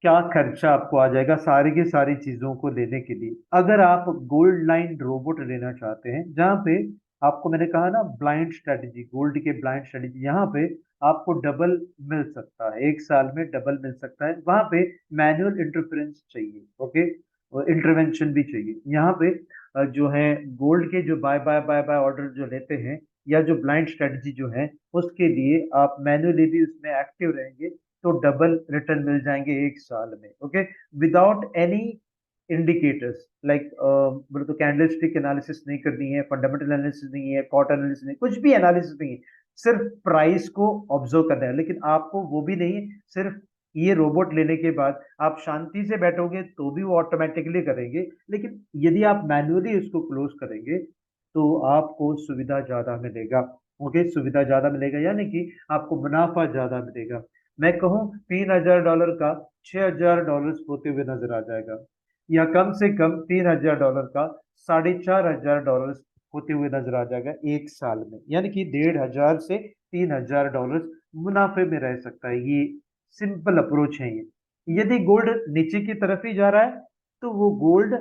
क्या खर्चा आपको आ जाएगा सारी की सारी चीजों को लेने के लिए। अगर आप गोल्ड लाइन रोबोट लेना चाहते हैं, जहां पे आपको मैंने कहा ना ब्लाइंड स्ट्रेटेजी, गोल्ड के ब्लाइंड स्ट्रेटेजी, यहाँ पे आपको डबल मिल सकता है, एक साल में डबल मिल सकता है। वहां पे मैनुअल इंटरफेरेंस चाहिए, ओके, और इंटरवेंशन भी चाहिए। यहाँ पे जो है गोल्ड के जो buy buy buy buy order जो लेते हैं, या जो ब्लाइंड स्ट्रेटेजी जो है, उसके लिए आप मैनुअली भी उसमें एक्टिव रहेंगे तो डबल रिटर्न मिल जाएंगे एक साल में, okay, without any indicators like बोले तो कैंडल स्टिक एनालिसिस नहीं करनी है, फंडामेंटल एनालिसिस नहीं है, कॉट एनालिसिस नहीं, कुछ भी एनालिसिस नहीं है, सिर्फ प्राइस को ऑब्जर्व करना है। लेकिन आपको वो भी नहीं, सिर्फ ये रोबोट लेने के बाद आप शांति से बैठोगे तो भी वो ऑटोमेटिकली करेंगे, लेकिन यदि आप मैन्युअली इसको क्लोज करेंगे तो आपको सुविधा ज्यादा मिलेगा, ओके, सुविधा ज्यादा मिलेगा, यानी कि आपको मुनाफा ज्यादा मिलेगा। मैं कहूं $3,000 का $6,000 होते हुए नजर आ जाएगा, या कम से कम $3,000 का $4,500 होते हुए नजर आ जाएगा एक साल में, यानी कि 1,500 से $3,000 मुनाफे में रह सकता है। ये सिंपल अप्रोच है ये। यदि गोल्ड नीचे की तरफ ही जा रहा है तो वो गोल्ड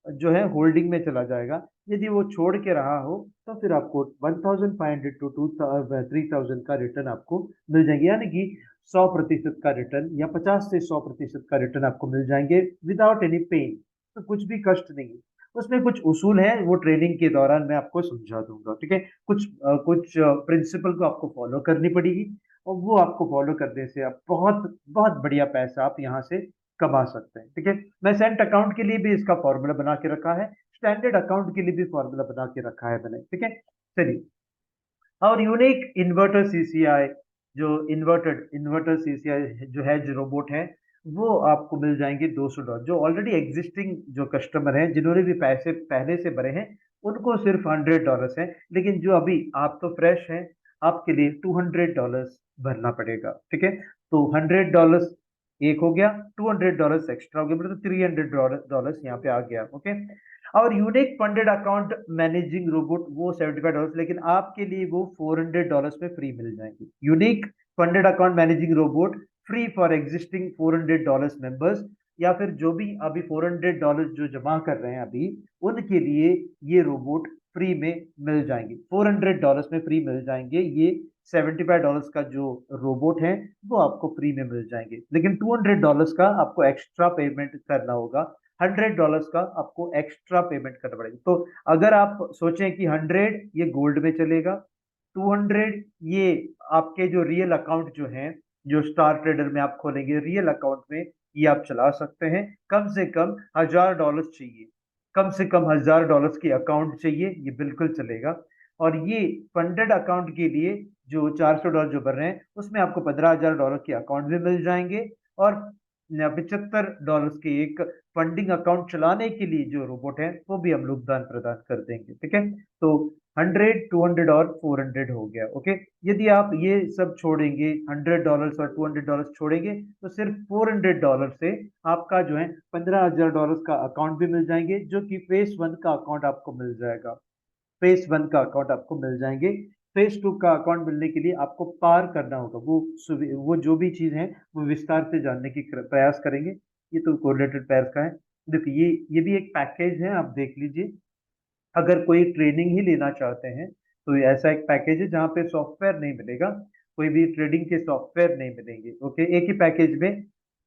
जो है होल्डिंग में चला जाएगा, यदि वो छोड़ के रहा हो तो फिर आपको 1,500 टू 3,000 का रिटर्न आपको मिल जाएंगे, यानी कि 100% का रिटर्न या 50 से 100% का रिटर्न आपको मिल जाएंगे विदाउट एनी पेन। तो कुछ भी कष्ट नहीं है उसमें, कुछ उसूल है वो ट्रेनिंग के दौरान मैं आपको समझा दूंगा, ठीक है। कुछ प्रिंसिपल को आपको फॉलो करनी पड़ेगी, और वो आपको फॉलो करने से आप बहुत बहुत बढ़िया पैसा आप यहाँ से कमा सकते हैं, ठीक है। मैं सेंट अकाउंट के लिए भी इसका फॉर्मूला बना के रखा है, स्टैंडर्ड अकाउंट के लिए भी फॉर्मूला बना के रखा है मैंने, ठीक है। चलिए, और यूनिक इन्वर्टर सीसीआई, जो इन्वर्टर सीसीआई जो है, जो रोबोट है, वो आपको मिल जाएंगे $200। जो ऑलरेडी एग्जिस्टिंग जो कस्टमर हैं जिन्होंने भी पैसे पहले से भरे हैं उनको सिर्फ $100 है, लेकिन जो अभी आप तो फ्रेश हैं, आपके लिए $200 भरना पड़ेगा, ठीक है। तो $100 एक हो गया, $200 एक्स्ट्रा हो गया, मतलब $300 यहाँ पे आ गया, ओके। और unique funded account managing robot वो $75, लेकिन आपके लिए वो $400 में फ्री मिल जाएंगे। Unique funded account managing robot free for existing $400 members, या फिर जो भी अभी $400 जो जमा कर रहे हैं अभी, उनके लिए ये रोबोट फ्री में मिल जाएंगे, $400 में फ्री मिल जाएंगे ये $75 का जो रोबोट है वो आपको फ्री में मिल जाएंगे, लेकिन $200 का आपको एक्स्ट्रा पेमेंट करना होगा। $100 का आपको एक्स्ट्रा पेमेंट करना पड़ेगा। तो अगर आप सोचें कि 100 ये गोल्ड में चलेगा, 200 ये आपके जो रियल अकाउंट जो है, जो स्टार ट्रेडर में आप खोलेंगे रियल अकाउंट में, ये आप चला सकते हैं। कम से कम $1000 चाहिए, कम से कम $1000 की अकाउंट चाहिए, ये बिल्कुल चलेगा। और ये फंडेड अकाउंट के लिए जो $400 जो भर रहे हैं उसमें आपको $15,000 के अकाउंट भी मिल जाएंगे, और $75 के एक फंडिंग अकाउंट चलाने के लिए जो रोबोट है वो भी हम लोग दान प्रदान कर देंगे। ठीक है, तो 100, 200 और 400 हो गया। ओके, यदि आप ये सब छोड़ेंगे, $100 और $200 छोड़ेंगे, तो सिर्फ $400 से आपका जो है $15,000 का अकाउंट भी मिल जाएंगे, जो कि फेस 1 का अकाउंट आपको मिल जाएगा। फेस 1 का अकाउंट आपको मिल जाएंगे। फेस 2 का अकाउंट मिलने के लिए आपको पार करना होगा, वो जो भी चीज है वो विस्तार से जानने की प्रयास करेंगे। ये तो कोरिलेटेड पेयर्स का है। देखिए ये भी एक पैकेज है, आप देख लीजिए। अगर कोई ट्रेनिंग ही लेना चाहते हैं तो ऐसा एक पैकेज है जहाँ पे सॉफ्टवेयर नहीं मिलेगा, कोई भी ट्रेडिंग के सॉफ्टवेयर नहीं मिलेंगे। ओके, एक ही पैकेज में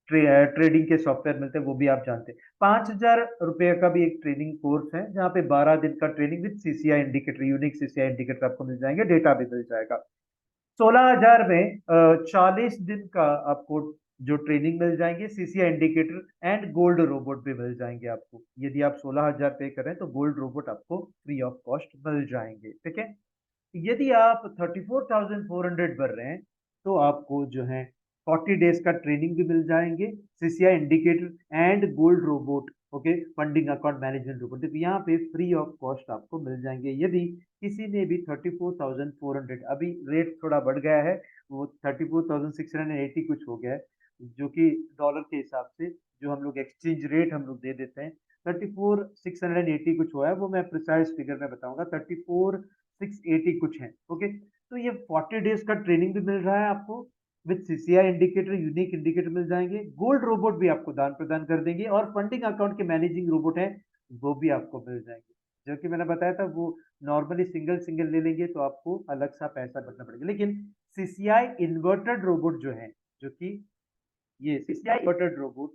ट्रेडिंग के सॉफ्टवेयर मिलते हैं, वो भी आप जानते हैं। ₹5000 का भी एक ट्रेनिंग कोर्स है जहाँ पे 12 दिन का training with CCI indicator, unique CCI indicator आपको मिल जाएंगे, डेटा भी मिल जाएगा। 16,000 में 40 दिन का आपको जो ट्रेनिंग मिल जाएंगे, CCI indicator and gold robot भी मिल जाएंगे आपको। यदि आप 16,000 पे करें तो गोल्ड रोबोट आपको फ्री ऑफ कॉस्ट मिल जाएंगे। ठीक है, यदि आप 34,400 भर रहे हैं तो आपको जो है 40 डेज का ट्रेनिंग भी मिल जाएंगे, CCI indicator and gold robot. Okay, funding account management robot, देखिए यहाँ पे फ्री ऑफ कॉस्ट आपको मिल जाएंगे। यदि किसी ने भी 34,400, अभी रेट थोड़ा बढ़ गया है, वो 34,680 कुछ हो गया है, जो कि डॉलर के हिसाब से जो हम लोग एक्सचेंज रेट हम लोग दे देते हैं, 34,680 कुछ हुआ है, वो मैं प्रिसाइज फिगर में बताऊंगा, 34,680 कुछ है। ओके, तो ये 40 डेज का ट्रेनिंग भी मिल रहा है आपको, with CCI indicator, unique indicator मिल जाएंगे, गोल्ड रोबोट भी आपको दान प्रदान कर देंगे, और फंडिंग अकाउंट के मैनेजिंग रोबोट है वो भी आपको मिल जाएंगे। जो कि मैंने बताया था, वो नॉर्मली सिंगल सिंगल ले लेंगे तो आपको अलग सा पैसा भरना पड़ेगा, लेकिन सीसीआई इन्वर्टेड रोबोट जो है, जो कि ये सीसीआई इन्वर्टेड रोबोट,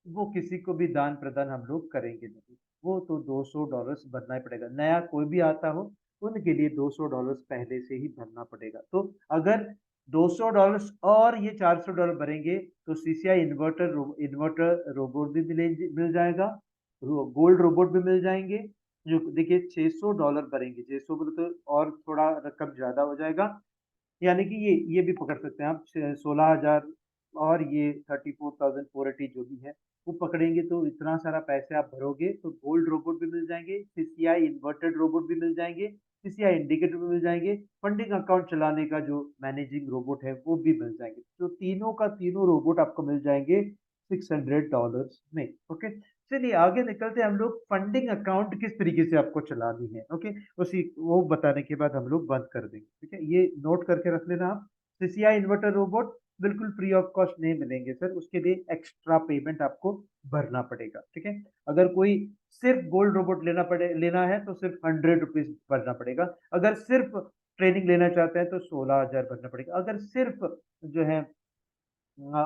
वो किसी को भी दान प्रदान हम लोग करेंगे नहीं, वो तो $200 भरना ही पड़ेगा। नया कोई भी आता हो उनके लिए $200 पहले से ही भरना पड़ेगा। तो अगर $200 और ये $400 भरेंगे तो सीसीआई इन्वर्टर रोबोट भी मिल जाएगा, गोल्ड रोबोट भी मिल जाएंगे। जो देखिए $600 भरेंगे, 600 बोले तो और थोड़ा रकम ज्यादा हो जाएगा, यानी कि ये भी पकड़ सकते हैं आप, 16,000 और ये 34,480 जो भी है वो पकड़ेंगे, तो इतना सारा पैसे आप भरोगे तो गोल्ड रोबोट भी मिल जाएंगे, सीसीआई इन्वर्टेड रोबोट भी मिल जाएंगे, सीसीआई इंडिकेटर भी मिल जाएंगे, फंडिंग अकाउंट चलाने का जो मैनेजिंग रोबोट है वो भी मिल जाएंगे। तो तीनों का तीनों रोबोट आपको मिल जाएंगे $600 में। ओके, चलिए आगे निकलते हैं हम लोग, फंडिंग अकाउंट किस तरीके से आपको चलानी है। ओके, उसी वो बताने के बाद हम लोग बंद कर देंगे। ठीक है, ये नोट करके रख लेना आप, सीसीआई इन्वर्टर रोबोट बिल्कुल फ्री ऑफ कॉस्ट नहीं मिलेंगे सर, उसके लिए एक्स्ट्रा पेमेंट आपको भरना पड़ेगा। ठीक है, अगर कोई सिर्फ गोल्ड रोबोट लेना है तो सिर्फ ₹100 भरना पड़ेगा। अगर सिर्फ ट्रेनिंग लेना चाहते हैं तो 16,000 भरना पड़ेगा। अगर सिर्फ जो है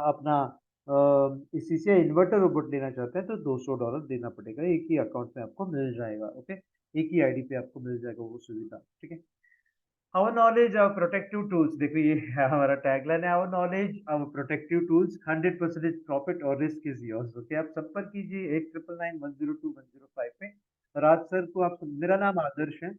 अपना सीसीआई इन्वर्टर रोबोट लेना चाहते हैं तो $200 देना पड़ेगा, एक ही अकाउंट में आपको मिल जाएगा। ओके, एक ही आईडी पे आपको मिल जाएगा वो सुविधा। ठीक है, our knowledge our protective tools, देखो ये है हमारा टैगलाइन है, our knowledge our protective tools, 100% profit और रिस्क इज योर्स। ओके, आप संपर्क कीजिए 8991021005 पे। राज सर को आप, मेरा नाम आदर्श है,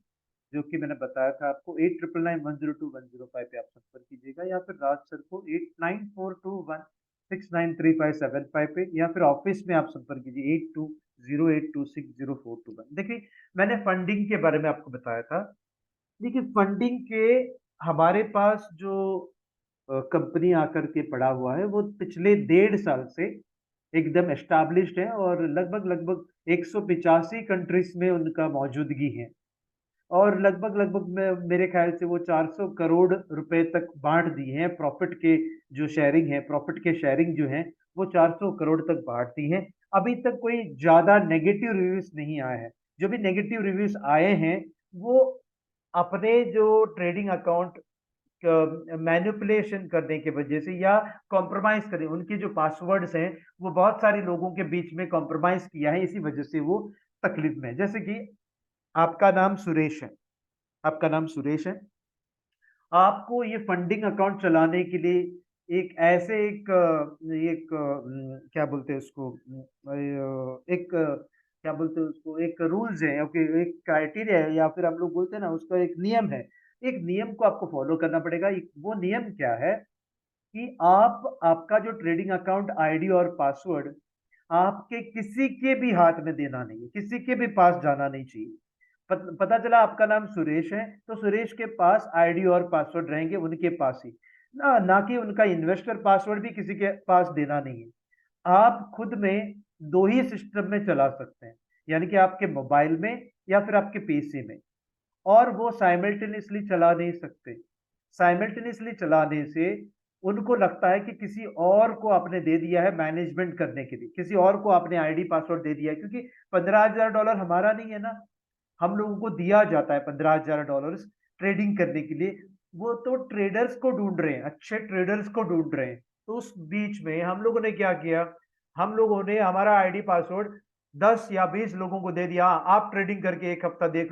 जो कि मैंने बताया था आपको, 8991021005 पे आप संपर्क कीजिएगा, या फिर राज सर को 8942169357 पे, या फिर ऑफिस में आप संपर्क कीजिए 8208260421। देखिए, मैंने फंडिंग के बारे में आपको बताया था। देखिए, फंडिंग के हमारे पास जो कंपनी आकर के पड़ा हुआ है वो पिछले 1.5 साल से एकदम एस्टैब्लिश्ड है, और लगभग लगभग 185 कंट्रीज में उनका मौजूदगी है, और लगभग लगभग मेरे ख्याल से वो 400 करोड़ रुपए तक बांट दिए हैं। प्रॉफिट के जो शेयरिंग है, प्रॉफिट के शेयरिंग जो है वो 400 करोड़ तक बांट दी है। अभी तक कोई ज्यादा नेगेटिव रिव्यूज नहीं आए हैं। जो भी नेगेटिव रिव्यूज आए हैं वो अपने जो ट्रेडिंग अकाउंट मैनिपुलेशन करने की वजह से या कॉम्प्रोमाइज करने, उनके जो पासवर्ड्स हैं वो बहुत सारे लोगों के बीच में कॉम्प्रोमाइज किया है, इसी वजह से वो तकलीफ में है। जैसे कि आपका नाम सुरेश है, आपका नाम सुरेश है, आपको ये फंडिंग अकाउंट चलाने के लिए एक ऐसे क्या बोलते हैं उसको, क्या बोलते हैं उसको, एक रूल्स है, ओके, एक क्राइटेरिया है, या फिर हम लोग बोलते हैं ना उसका एक नियम है। एक नियम को आपको फॉलो करना पड़ेगा। वो नियम क्या है कि आप आपका जो ट्रेडिंग अकाउंट आईडी और पासवर्ड आपके किसी के भी हाथ में देना नहीं है, किसी के भी पास जाना नहीं चाहिए। पता चला आपका नाम सुरेश है तो सुरेश के पास आईडी और पासवर्ड रहेंगे, उनके पास ही, ना कि उनका इन्वेस्टर पासवर्ड भी किसी के पास देना नहीं है। आप खुद में दो ही सिस्टम में चला सकते हैं, यानी कि आपके मोबाइल में या फिर आपके पीसी में, और वो साइमल्टेनियसली चला नहीं सकते। साइमल्टेनियसली चलाने से उनको लगता है कि किसी और को आपने दे दिया है मैनेजमेंट करने के लिए, किसी और को आपने आईडी पासवर्ड दे दिया है, क्योंकि $15,000 हमारा नहीं है ना, हम लोगों को दिया जाता है $15,000 ट्रेडिंग करने के लिए। वो तो ट्रेडर्स को ढूंढ रहे हैं, अच्छे ट्रेडर्स को ढूंढ रहे हैं। तो उस बीच में हम लोगों ने क्या किया, हम लोगों ने हमारा आईडी पासवर्ड 10 या 20 लोगों को दे दिया। हाँ, आप ट्रेडिंग करके एक हफ्ता देख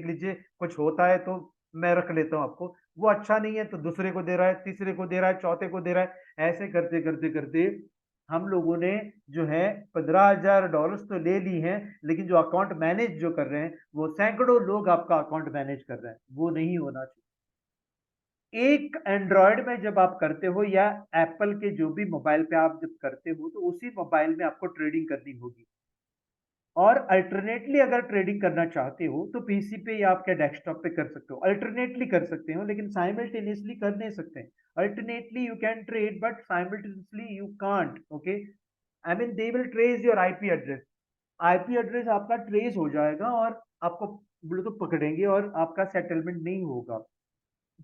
लीजिए, कुछ होता है तो मैं रख लेता हूँ आपको। वो अच्छा नहीं है तो दूसरे को दे रहा है, तीसरे को दे रहा है, चौथे को दे रहा है। ऐसे करते करते करते हम लोगों ने जो है $15,000 तो ले ली हैं, लेकिन जो अकाउंट मैनेज जो कर रहे हैं वो सैकड़ों लोग आपका अकाउंट मैनेज कर रहे हैं। वो नहीं होना चाहिए। एक एंड्रॉयड में जब आप करते हो या एप्पल के जो भी मोबाइल पे आप जब करते हो तो उसी मोबाइल में आपको ट्रेडिंग करनी होगी। और अल्टरनेटली अगर ट्रेडिंग करना चाहते हो तो पीसी पे या आपके डेस्कटॉप पे कर सकते हो, अल्टरनेटली कर सकते हो, लेकिन साइमल्टेनियसली कर नहीं सकते। Alternately you can trade but simultaneously you can't, okay. I mean they will trace your IP address, IP address आपका ट्रेस हो जाएगा और आपको ब्लूटूथ पकड़ेंगे और आपका सेटलमेंट नहीं होगा।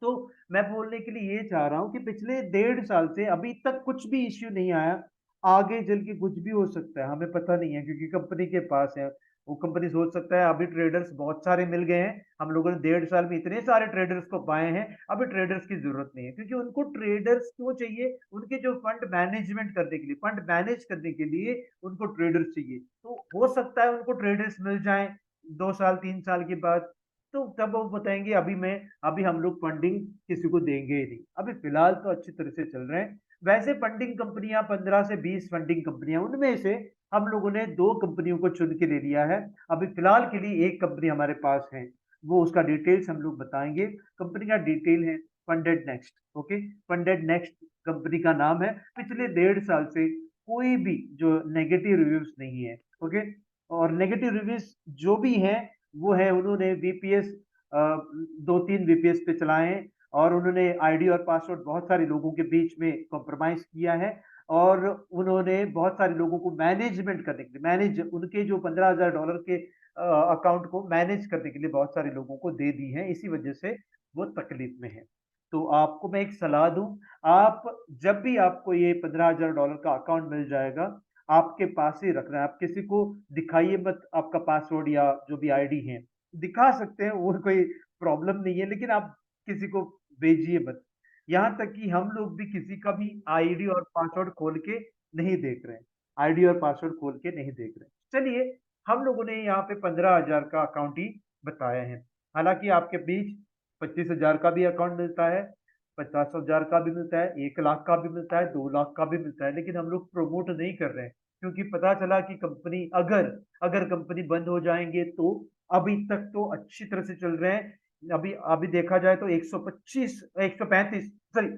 तो मैं बोलने के लिए ये चाह रहा हूँ कि पिछले 1.5 साल से अभी तक कुछ भी इश्यू नहीं आया। आगे चल के कुछ भी हो सकता है, हमें पता नहीं है, क्योंकि कंपनी के पास है। वो कंपनी सोच सकता है अभी ट्रेडर्स बहुत सारे मिल गए हैं, हम लोगों ने 1.5 साल में इतने सारे ट्रेडर्स को पाए हैं, अभी ट्रेडर्स की जरूरत नहीं है। क्योंकि उनको ट्रेडर्स क्यों चाहिए, उनके जो फंड मैनेजमेंट करने के लिए, फंड मैनेज करने के लिए उनको ट्रेडर्स चाहिए। तो हो सकता है उनको ट्रेडर्स मिल जाए 2 साल 3 साल के बाद, तो तब वो बताएंगे अभी हम लोग फंडिंग किसी को देंगे ही नहीं। अभी फिलहाल तो अच्छी तरह से चल रहे हैं। वैसे फंडिंग कंपनियां 15 से 20 फंडिंग कंपनियां, उनमें से हम लोगों ने 2 कंपनियों को चुन के ले लिया है। अभी फिलहाल के लिए एक कंपनी हमारे पास है, वो उसका डिटेल्स हम लोग बताएंगे। कंपनी का डिटेल है funded next, okay. Funded next company का नाम है। पिछले 1.5 साल से कोई भी जो नेगेटिव रिव्यूज नहीं है, ओके। और नेगेटिव रिव्यूज जो भी हैं वो है, उन्होंने वीपीएस 2-3 वीपीएस पे चलाए हैं, और उन्होंने आईडी और पासवर्ड बहुत सारे लोगों के बीच में कॉम्प्रोमाइज किया है, और उन्होंने बहुत सारे लोगों को मैनेजमेंट करने के लिए, मैनेज उनके जो $15,000 के अकाउंट को मैनेज करने के लिए बहुत सारे लोगों को दे दी है। इसी वजह से वो तकलीफ में है। तो आपको मैं एक सलाह दूं, आप जब भी आपको ये $15,000 का अकाउंट मिल जाएगा, आपके पास ही रखना है। आप किसी को दिखाइए मत आपका पासवर्ड या जो भी आईडी है, दिखा सकते हैं, वो कोई प्रॉब्लम नहीं है, लेकिन आप किसी को भेजिए मत। यहाँ तक कि हम लोग भी किसी का भी आईडी और पासवर्ड खोल के नहीं देख रहे हैं, आईडी और पासवर्ड खोल के नहीं देख रहे हैं। चलिए, हम लोगों ने यहाँ पे 15,000 का अकाउंट ही बताया है। हालांकि आपके बीच 25,000 का भी अकाउंट मिलता है, 50,000 का भी मिलता है, 1 लाख का भी मिलता है, 2 लाख का भी मिलता है, लेकिन हम लोग प्रमोट नहीं कर रहे हैं। क्योंकि पता चला कि कंपनी अगर अगर कंपनी बंद हो जाएंगे तो, अभी तक तो अच्छी तरह से चल रहे हैं। अभी अभी देखा जाए तो 125 135 सॉरी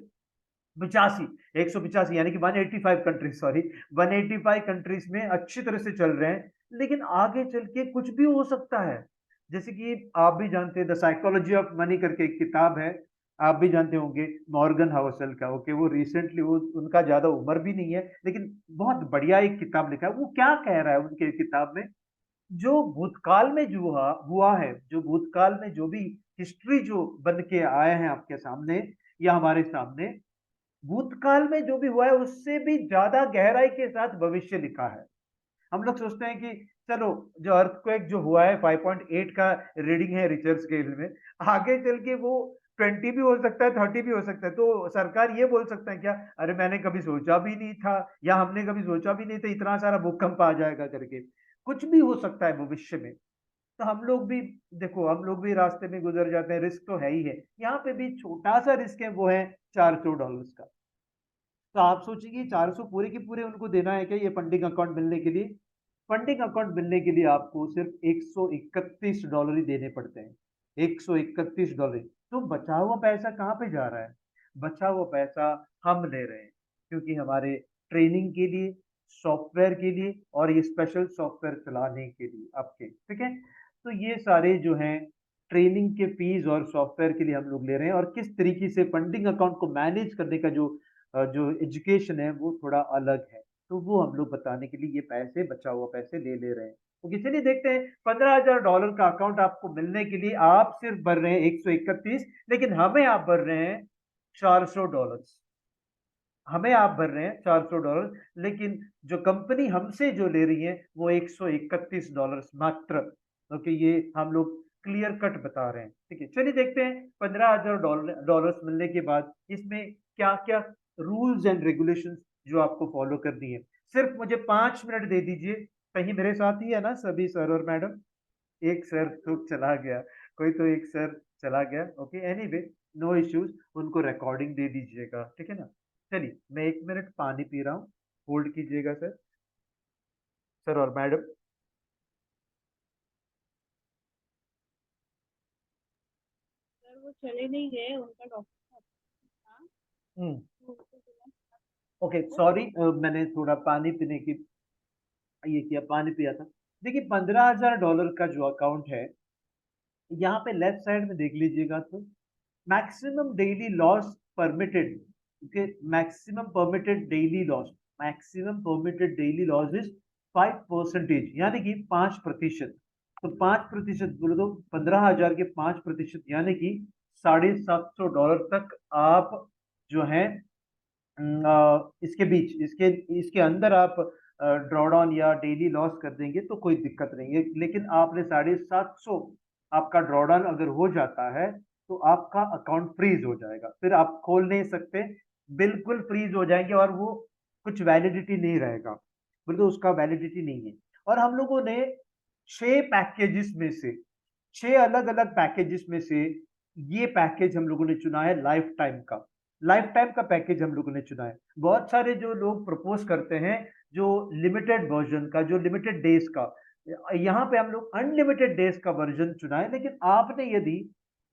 85 185 यानी कि 185 कंट्रीज, सॉरी 185 कंट्रीज में अच्छी तरह से चल रहे हैं। लेकिन आगे चल के कुछ भी हो सकता है। जैसे कि आप भी जानते हैं, द साइकोलॉजी ऑफ मनी करके एक किताब है, आप भी जानते होंगे, मॉर्गन हाउसल का, ओके। वो रिसेंटली, वो उनका ज्यादा उम्र भी नहीं है, लेकिन बहुत बढ़िया एक किताब लिखा है। वो क्या कह रहा है उनके किताब में, जो भूतकाल में जो हुआ है, जो भूतकाल में जो भी हिस्ट्री जो बन के आए हैं आपके सामने या हमारे सामने, भूतकाल में जो भी हुआ है उससे भी ज्यादा गहराई के साथ भविष्य लिखा है। हम लोग सोचते हैं कि चलो, जो अर्थक्वेक जो हुआ है 5.8 का रीडिंग है रिचर स्केल में, आगे चल के वो 20 भी हो सकता है, 30 भी हो सकता है। तो सरकार ये बोल सकता है क्या, अरे मैंने कभी सोचा भी नहीं था, या हमने कभी सोचा भी नहीं था इतना सारा भूकंप आ जाएगा करके। कुछ भी हो सकता है भविष्य में। तो हम लोग भी, देखो हम लोग भी रास्ते में गुजर जाते हैं, रिस्क तो है ही है। यहाँ पे भी छोटा सा रिस्क है, वो है $400 का। तो आप सोचिए 400 पूरे के पूरे उनको देना है क्या, ये फंडिंग अकाउंट मिलने के लिए? फंडिंग अकाउंट मिलने के लिए आपको सिर्फ $131 ही देने पड़ते हैं। $131। तो बचा हुआ पैसा कहाँ पे जा रहा है? बचा हुआ पैसा हम ले रहे हैं, क्योंकि हमारे ट्रेनिंग के लिए, सॉफ्टवेयर के लिए, और ये स्पेशल सॉफ्टवेयर चलाने के लिए आपके, ठीक है। तो ये सारे जो हैं ट्रेनिंग के फीस और सॉफ्टवेयर के लिए हम लोग ले रहे हैं। और किस तरीके से फंडिंग अकाउंट को मैनेज करने का जो एजुकेशन है वो थोड़ा अलग है। तो वो हम लोग बताने के लिए ये पैसे, बचा हुआ पैसे ले रहे हैं। ओके, चलिए देखते हैं। $15,000 का अकाउंट आपको मिलने के लिए आप सिर्फ भर रहे हैं 131, लेकिन हमें आप भर रहे हैं $400। हमें आप भर रहे हैं $400, लेकिन जो कंपनी हमसे जो ले रही है वो $131 मात्र। ओके, ये हम लोग क्लियर कट बता रहे हैं, ठीक है। चलिए देखते हैं $15,000 मिलने के बाद इसमें क्या क्या रूल्स एंड रेगुलेशंस जो आपको फॉलो करनी है। सिर्फ मुझे 5 मिनट दे दीजिए। कहीं मेरे साथ ही है ना सभी सर और मैडम? एक सर तो चला गया, कोई तो एक सर चला गया। ओके, एनीवे, नो इश्यूज, उनको रिकॉर्डिंग दे दीजिएगा, ठीक है ना। चलिए मैं 1 मिनट पानी पी रहा हूँ, होल्ड कीजिएगा सर, सर और मैडम। सर वो चले नहीं गए, उनका डॉक्टर था हम्म। तो उनको बोला ओके, वो सॉरी, मैंने थोड़ा पानी पीने की ये किया, पानी पिया था। देखिए $15,000 का जो अकाउंट है, यहाँ पे लेफ्ट साइड में देख लीजिएगा तो maximum daily loss permitted, okay, maximum permitted daily loss, maximum permitted daily loss is 5%, यानी कि 5%। तो 5% बोलो तो 15,000 के 5%, यानी कि $750 तक आप जो है इसके बीच, इसके इसके अंदर आप ड्रॉ डाउन या डेली लॉस कर देंगे तो कोई दिक्कत नहीं है। लेकिन आपने 750 आपका ड्रॉ डाउन अगर हो जाता है तो आपका अकाउंट फ्रीज हो जाएगा, फिर आप खोल नहीं सकते, बिल्कुल फ्रीज हो जाएंगे, और वो कुछ वैलिडिटी नहीं रहेगा, बिल्कुल उसका वैलिडिटी नहीं है। और हम लोगों ने 6 पैकेजेस में से, 6 अलग अलग पैकेजेस में से ये पैकेज हम लोगों ने चुना है लाइफ टाइम का। लाइफ टाइम का पैकेज हम लोगों ने चुना है। बहुत सारे जो लोग प्रपोज करते हैं जो लिमिटेड वर्जन का, जो लिमिटेड डेज का, यहाँ पे हम लोग अनलिमिटेड डेज का वर्जन चुना है। लेकिन आपने यदि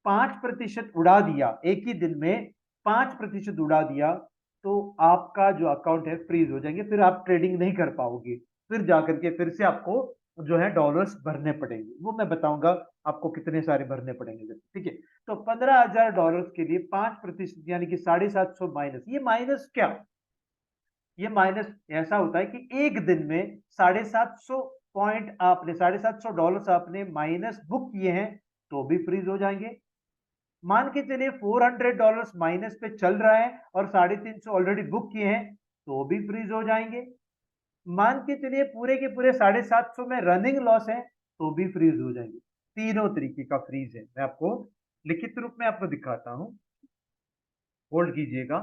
5% उड़ा दिया एक ही दिन में, 5% उड़ा दिया, तो आपका जो अकाउंट है फ्रीज हो जाएंगे, फिर आप ट्रेडिंग नहीं कर पाओगे, फिर जाकर के फिर से आपको जो है डॉलर्स भरने पड़ेंगे। वो मैं बताऊंगा आपको कितने सारे भरने पड़ेंगे, ठीक है। तो $15,000 के लिए 5% यानी कि 750 माइनस, ये माइनस क्या, ये माइनस ऐसा होता है कि एक दिन में 750 पॉइंट आपने, $750 आपने माइनस बुक किए हैं तो भी फ्रीज हो जाएंगे। मान के चलिए $400 माइनस पे चल रहा है और 350 ऑलरेडी बुक किए हैं तो भी फ्रीज हो जाएंगे। मान के चलिए पूरे के पूरे 750 में रनिंग लॉस है तो भी फ्रीज हो जाएंगे। तीनों तरीके का फ्रीज है, मैं आपको लिखित रूप में आपको दिखाता हूं, होल्ड कीजिएगा।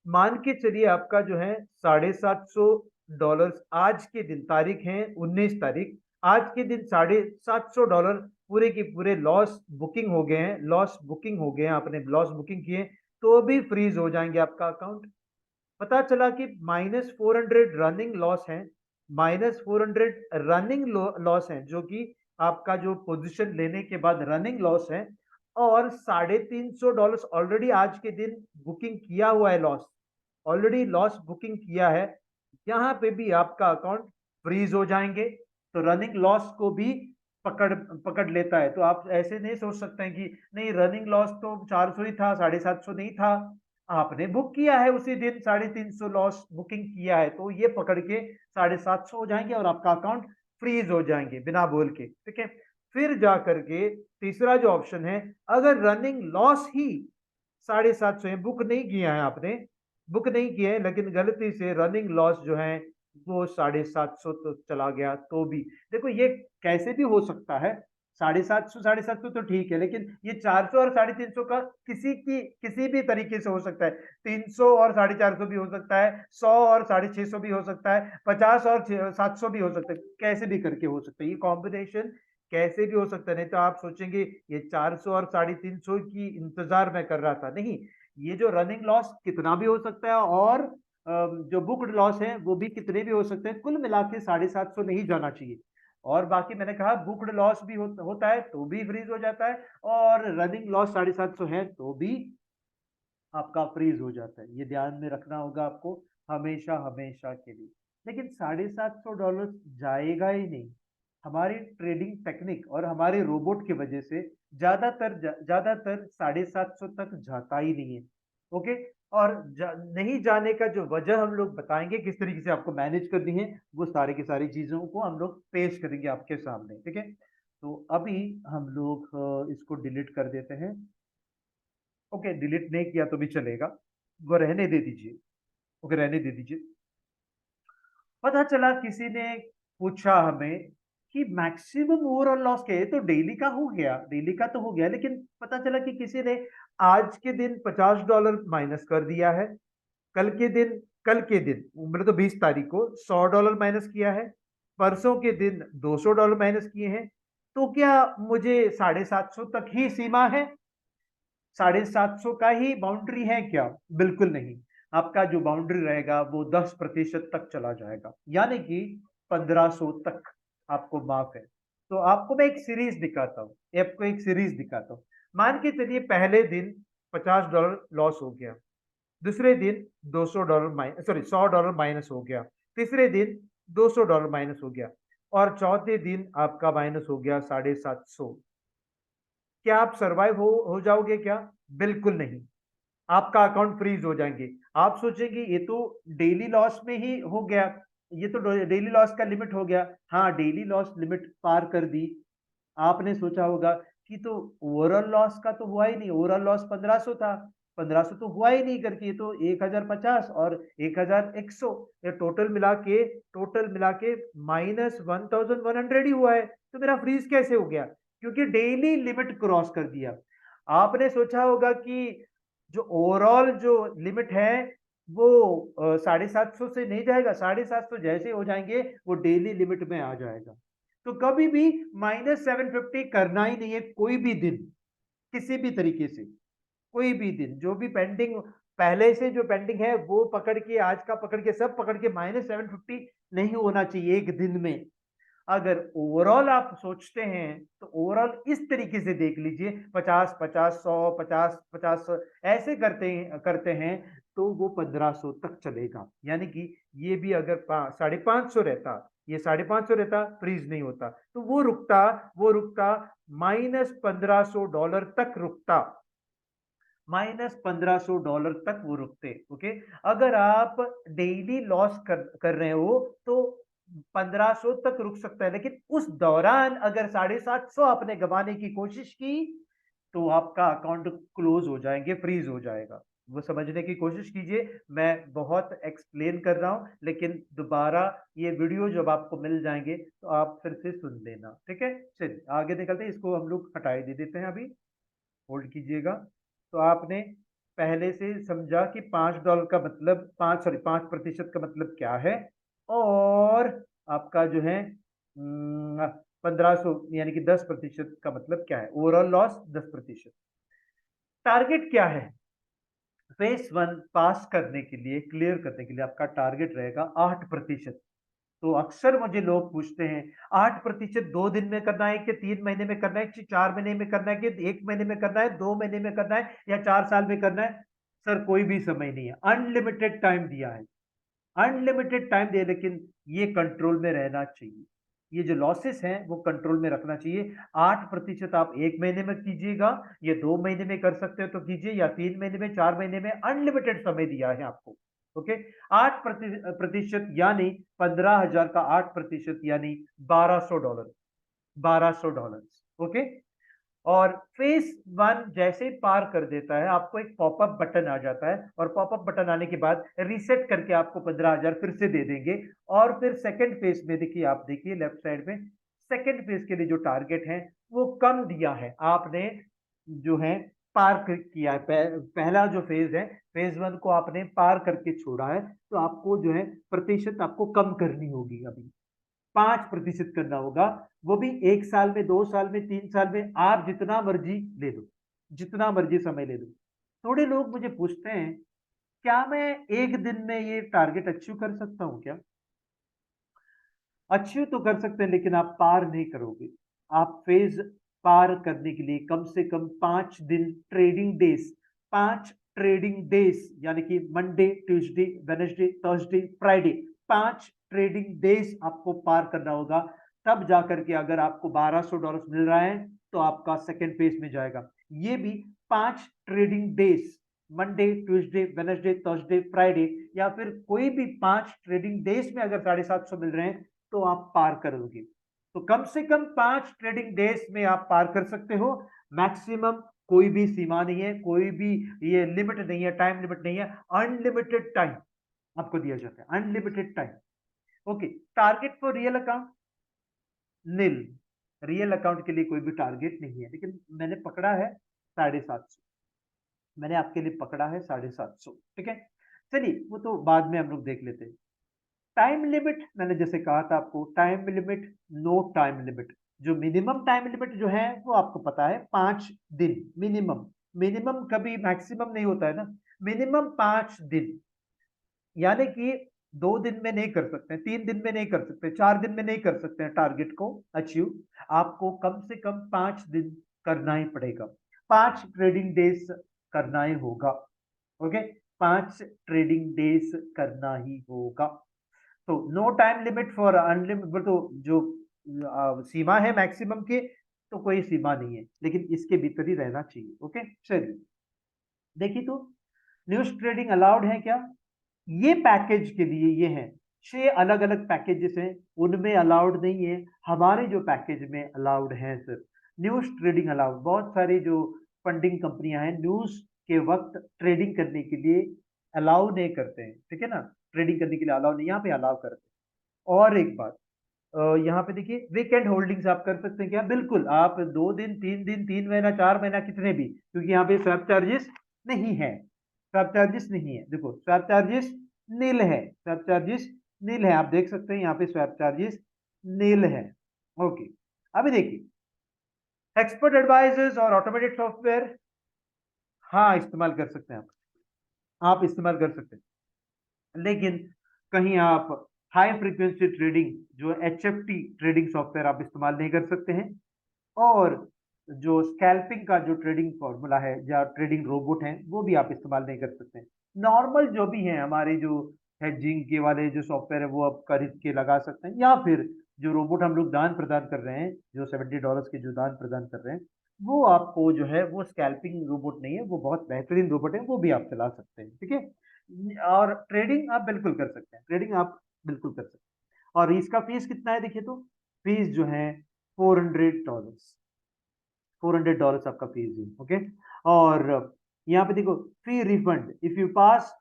मान के चलिए आपका जो है $750 आज के दिन, तारीख है 19 तारीख, आज के दिन $750 पूरे के पूरे लॉस बुकिंग हो गए हैं, लॉस बुकिंग हो गए हैं, आपने लॉस बुकिंग किए तो भी फ्रीज हो जाएंगे आपका अकाउंट। पता चला कि -400 रनिंग लॉस है, -400 रनिंग लॉस है, जो कि आपका जो पोजीशन लेने के बाद रनिंग लॉस है, और $350 ऑलरेडी आज के दिन बुकिंग किया हुआ है, लॉस ऑलरेडी लॉस बुकिंग किया है, यहाँ पे भी आपका अकाउंट फ्रीज हो जाएंगे। तो रनिंग लॉस को भी पकड़ पकड़ लेता है। तो आप ऐसे नहीं सोच सकते हैं कि नहीं रनिंग लॉस तो 400 ही था, 750 नहीं था, आपने बुक किया है उसी दिन 350 लॉस बुकिंग किया है, तो ये पकड़ के 750 हो जाएंगे और आपका अकाउंट फ्रीज हो जाएंगे बिना बोल के, ठीक है। फिर जाकर के तीसरा जो ऑप्शन है, अगर रनिंग लॉस ही 750 है, बुक नहीं किया है आपने, बुक नहीं किए हैं, लेकिन गलती से रनिंग लॉस जो है वो 750 तो चला गया, तो भी देखो ये कैसे भी हो सकता है। 750 तो ठीक है, लेकिन ये 400 और 350 का किसी भी तरीके से हो सकता है। 300 और 450 भी हो सकता है, 100 और 650 भी हो सकता है, 50 और 700 भी हो सकता है, कैसे भी करके हो सकता है। ये कॉम्बिनेशन कैसे भी हो सकता है। नहीं तो आप सोचेंगे ये 400 और 350 की इंतजार मैं कर रहा था, नहीं, ये जो रनिंग लॉस कितना भी हो सकता है और जो बुक्ड लॉस है वो भी कितने भी हो सकते हैं। कुल मिला के 750 नहीं जाना चाहिए। और बाकी मैंने कहा बुक्ड लॉस भी होता है तो भी फ्रीज हो जाता है, और रनिंग लॉस 750 है तो भी आपका फ्रीज हो जाता है। ये ध्यान में रखना होगा आपको हमेशा हमेशा के लिए। लेकिन $750 जाएगा ही नहीं। हमारी ट्रेडिंग टेक्निक और हमारे रोबोट की वजह से ज्यादातर 750 तक जाता ही नहीं है। ओके। और नहीं जाने का जो वजह हम लोग बताएंगे, किस तरीके से आपको मैनेज करनी है, वो सारी की सारी चीजों को हम लोग पेश करेंगे आपके सामने। ठीक है, तो अभी हम लोग इसको डिलीट कर देते हैं। ओके, डिलीट नहीं किया तो भी चलेगा, वो रहने दे दीजिए। ओके, रहने दे दीजिए। पता चला किसी ने पूछा हमें कि मैक्सिमम ओवरऑल लॉस क्या है। तो डेली का हो गया, डेली का तो हो गया, लेकिन पता चला कि किसी ने आज के दिन $50 माइनस कर दिया है, कल के दिन मतलब तो 20 तारीख को $100 माइनस किया है, परसों के दिन $200 माइनस किए हैं। तो क्या मुझे 750 तक ही सीमा है, 750 का ही बाउंड्री है क्या? बिल्कुल नहीं। आपका जो बाउंड्री रहेगा वो 10% तक चला जाएगा, यानी कि 1500 तक आपको माफ है। तो आपको मैं एक सीरीज दिखाता हूँ, आपको एक सीरीज दिखाता हूँ। मान के चलिए पहले दिन $50 लॉस हो गया, दूसरे दिन $100 माइनस हो गया, तीसरे दिन $200 माइनस हो गया, और चौथे दिन आपका माइनस हो गया 750। क्या आप सरवाइव हो जाओगे क्या? बिल्कुल नहीं। आपका अकाउंट फ्रीज हो जाएंगे। आप सोचेंगे ये तो डेली लॉस में ही हो गया, ये तो डेली लॉस का लिमिट हो गया। हाँ, डेली लॉस लिमिट पार कर दी। आपने सोचा होगा कि तो ओवरऑल लॉस का तो हुआ ही नहीं, ओवरऑल लॉस 1500 था, 1500 तो हुआ ही नहीं करके, ये तो 1050 और 1100, ये टोटल मिला के -1100 ही हुआ है। तो मेरा फ्रीज कैसे हो गया? क्योंकि डेली लिमिट क्रॉस कर दिया। आपने सोचा होगा कि जो ओवरऑल जो लिमिट है वो 750 से नहीं जाएगा, 750 जैसे हो जाएंगे वो डेली लिमिट में आ जाएगा। तो कभी भी -750 करना ही नहीं है, कोई भी दिन, किसी भी तरीके से, कोई भी दिन जो भी पेंडिंग पहले से जो पेंडिंग है वो पकड़ के, आज का पकड़ के, सब पकड़ के -750 नहीं होना चाहिए एक दिन में। अगर ओवरऑल आप सोचते हैं तो ओवरऑल इस तरीके से देख लीजिए, 50 50 100 50 50 ऐसे करते हैं तो वो 1500 तक चलेगा। यानी कि ये भी अगर 550 रहता, ये 550 रहता, फ्रीज नहीं होता, तो वो रुकता -1500 तक रुकता, -1500 तक वो रुकते। ओके। अगर आप डेली लॉस कर रहे हो तो 1500 तक रुक सकता है, लेकिन उस दौरान अगर 750 आपने गंवाने की कोशिश की तो आपका अकाउंट क्लोज हो जाएंगे, फ्रीज हो जाएगा। वो समझने की कोशिश कीजिए, मैं बहुत एक्सप्लेन कर रहा हूं, लेकिन दोबारा ये वीडियो जब आपको मिल जाएंगे तो आप फिर से सुन लेना। ठीक है, चलिए आगे निकलते हैं। इसको हम लोग हटाई दे देते हैं, अभी होल्ड कीजिएगा। तो आपने पहले से समझा कि $5 का मतलब 5% का मतलब क्या है, और आपका जो है 1500 यानी कि 10% का मतलब क्या है, ओवरऑल लॉस 10%। टारगेट क्या है? फेस 1 पास करने के लिए, क्लियर करने के लिए आपका टारगेट रहेगा 8%। तो अक्सर मुझे लोग पूछते हैं 8% 2 दिन में करना है कि 3 महीने में करना है कि 4 महीने में करना है कि 1 महीने में करना है, 2 महीने में करना है या 4 साल में करना है? सर कोई भी समय नहीं है, अनलिमिटेड टाइम दिया है, अनलिमिटेड टाइम दिया, लेकिन ये कंट्रोल में रहना चाहिए। ये जो लॉसेस हैं वो कंट्रोल में रखना चाहिए। 8% आप 1 महीने में कीजिएगा, ये 2 महीने में कर सकते हो तो कीजिए, या 3 महीने में, 4 महीने में, अनलिमिटेड समय दिया है आपको। ओके। 8% यानी 15,000 का 8% यानी $1200, $1200। ओके। और फेस 1 जैसे ही पार कर देता है आपको एक पॉपअप बटन आ जाता है, और पॉपअप बटन आने के बाद रीसेट करके आपको 15,000 फिर से दे देंगे। और फिर सेकंड फेज में देखिए, आप देखिए लेफ्ट साइड में, सेकंड फेज के लिए जो टारगेट है वो कम दिया है, आपने जो है पार किया है, पहला जो फेज है, फेज 1 को आपने पार करके छोड़ा है, तो आपको जो है प्रतिशत आपको कम करनी होगी, अभी 5% करना होगा, वो भी 1 साल में, 2 साल में, 3 साल में, आप जितना मर्जी ले लो, जितना मर्जी समय ले लो। थोड़े लोग मुझे पूछते हैं, क्या मैं एक दिन में ये टारगेट अचीव कर सकता हूं क्या? अचीव तो कर सकते हैं, लेकिन आप पार नहीं करोगे। आप फेज पार करने के लिए कम से कम 5 दिन ट्रेडिंग डेज, 5 ट्रेडिंग डेज, यानी कि Monday, Tuesday, Wednesday, Thursday, Friday, 5 trading days आपको पार करना होगा। तब जाकर के अगर आपको $1200 मिल रहा है, तो आपका सेकेंड फेज में जाएगा। ये भी 5 trading days, Monday, Tuesday, Wednesday, Thursday, Friday, या फिर कोई भी 5 ट्रेडिंग डेज में अगर 750 मिल रहे हैं, तो आप पार करोगे। तो कम से कम 5 ट्रेडिंग डेज में आप पार कर सकते हो। मैक्सिमम कोई भी सीमा नहीं है, कोई भी ये लिमिट नहीं है, टाइम लिमिट नहीं है, अनलिमिटेड टाइम आपको दिया जाता है, unlimited time. Okay, target for real account nil, real account के लिए कोई भी टारगेट नहीं है, लेकिन मैंने पकड़ा है 750, मैंने आपके लिए पकड़ा है 750, ठीक है। चलिए, वो तो बाद में हम लोग देख लेते हैं। टाइम लिमिट, मैंने जैसे कहा था आपको, time limit, no time limit. जो मिनिमम टाइम लिमिट जो है वो आपको पता है 5 दिन मिनिमम, मिनिमम कभी मैक्सिमम नहीं होता है ना, मिनिमम 5 दिन, यानी कि 2 दिन में नहीं कर सकते, 3 दिन में नहीं कर सकते, 4 दिन में नहीं कर सकते हैं टारगेट को अचीव। आपको कम से कम 5 दिन करना ही पड़ेगा, 5 ट्रेडिंग डेज करना ही होगा। ओके, 5 ट्रेडिंग डेज करना ही होगा। तो no time limit for unlimited, तो जो सीमा है मैक्सिमम की, तो कोई सीमा नहीं है, लेकिन इसके भीतर ही रहना चाहिए। ओके, चलिए देखिए, तो न्यूज ट्रेडिंग अलाउड है क्या? ये पैकेज के लिए ये है, 6 अलग-अलग पैकेजेस हैं, उनमें अलाउड नहीं है, हमारे जो पैकेज में अलाउड है सर। न्यूज ट्रेडिंग अलाउड, बहुत सारी जो फंडिंग कंपनियां हैं, न्यूज के वक्त ट्रेडिंग करने के लिए अलाउ नहीं करते हैं, ठीक है ना, ट्रेडिंग करने के लिए अलाउ नहीं, यहाँ पे अलाउ करते हैं। और एक बात, यहाँ पे देखिए, वीकेंड होल्डिंग्स आप कर सकते हैं क्या? बिल्कुल, आप 2 दिन, 3 दिन, 3 महीना, 4 महीना, कितने भी, क्योंकि यहाँ पे स्वैप चार्जेस नहीं है, स्वैप चार्जेस नहीं है, देखो स्वैप चार्जेस नील है, स्वैप चार्जेस नील है, आप देख सकते हैं यहाँ पे स्वैप चार्जेस नील है। ओके, अभी देखिए, एक्सपर्ट एडवाइजर्स और ऑटोमेटेड सॉफ्टवेयर, हाँ इस्तेमाल कर सकते हैं आप इस्तेमाल कर सकते हैं, लेकिन कहीं आप हाई फ्रीक्वेंसी ट्रेडिंग, जो HFT ट्रेडिंग सॉफ्टवेयर आप इस्तेमाल नहीं कर सकते हैं, और जो स्कैल्पिंग का जो ट्रेडिंग फॉर्मूला है, या ट्रेडिंग रोबोट है, वो भी आप इस्तेमाल नहीं कर सकते हैं। नॉर्मल जो भी है हमारे जो हेजिंग के वाले जो सॉफ्टवेयर है, वो आप खरीद के लगा सकते हैं, या फिर जो रोबोट हम लोग दान प्रदान कर रहे हैं, जो $70 के जो दान प्रदान कर रहे हैं, वो आपको जो है वो स्कैल्पिंग रोबोट नहीं है, वो बहुत बेहतरीन रोबोट है, वो भी आप चला सकते हैं, ठीक है। और ट्रेडिंग आप बिल्कुल कर सकते हैं, ट्रेडिंग आप बिल्कुल कर सकते हैं। और इसका फीस कितना है देखिए, तो फीस जो है $400, $400 आपका फीस है। ओके, और यहाँ पे देखो, free refund if you pass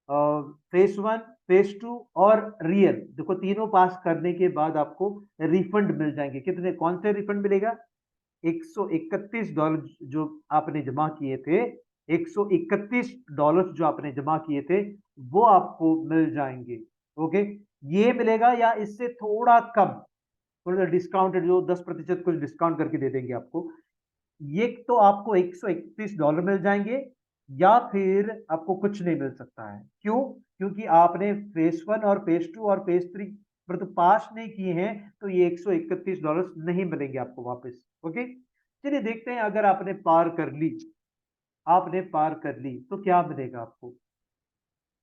phase 1, phase 2 और रियल, देखो तीनों पास करने के बाद आपको रिफंड मिल जाएंगे। कितने, कौन से रिफंड मिलेगा? $131 जो आपने जमा किए थे, $131 जो आपने जमा किए थे, वो आपको मिल जाएंगे। ओके, ये मिलेगा या इससे थोड़ा कम, थोड़ा डिस्काउंटेड, जो 10% कुछ डिस्काउंट करके दे देंगे आपको। ये तो आपको $131 मिल जाएंगे, या फिर आपको कुछ नहीं मिल सकता है। क्यों? क्योंकि आपने फेज 1 और फेज 2 और फेज 3 पर तो पास नहीं किए हैं, तो ये $131 नहीं मिलेंगे आपको वापस। ओके, चलिए देखते हैं, अगर आपने पार कर ली, आपने पार कर ली तो क्या मिलेगा आपको?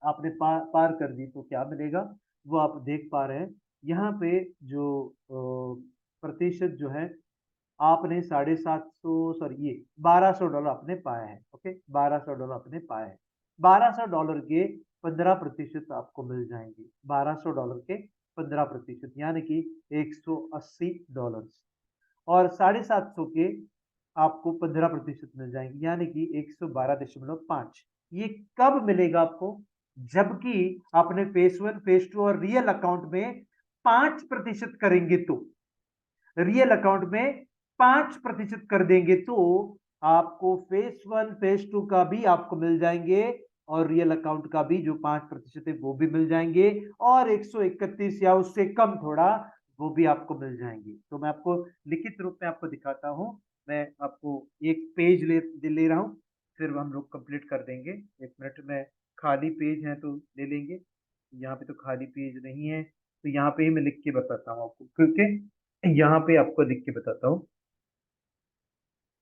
आपने पार कर दी तो क्या मिलेगा, वो आप देख पा रहे हैं यहाँ पे। जो प्रतिशत जो है, आपने 750, सॉरी ये $1200 आपने पाया है। ओके, $1200 आपने पाया है, $1200 के 15% आपको मिल जाएंगे, $1200 के 15%, यानी कि $180, और 750 के आपको 15% मिल जाएंगे, यानी कि 112.5। ये कब मिलेगा आपको? जबकि आपने फेज 1, फेज 2 और रियल अकाउंट में 5% करेंगे, तो रियल अकाउंट में 5% कर देंगे तो आपको फेज 1 फेज 2 का भी आपको मिल जाएंगे और रियल अकाउंट का भी जो 5% है वो भी मिल जाएंगे और 131 या उससे कम थोड़ा वो भी आपको मिल जाएंगे। तो मैं आपको लिखित रूप में आपको दिखाता हूँ। मैं आपको एक पेज ले रहा हूँ, फिर हम लोग कंप्लीट कर देंगे। 1 मिनट में खाली पेज है तो ले लेंगे। यहाँ पे तो खाली पेज नहीं है, तो यहाँ पे ही मैं लिख के बताता हूँ आपको, क्योंकि यहाँ पे आपको लिख के बताता हूँ,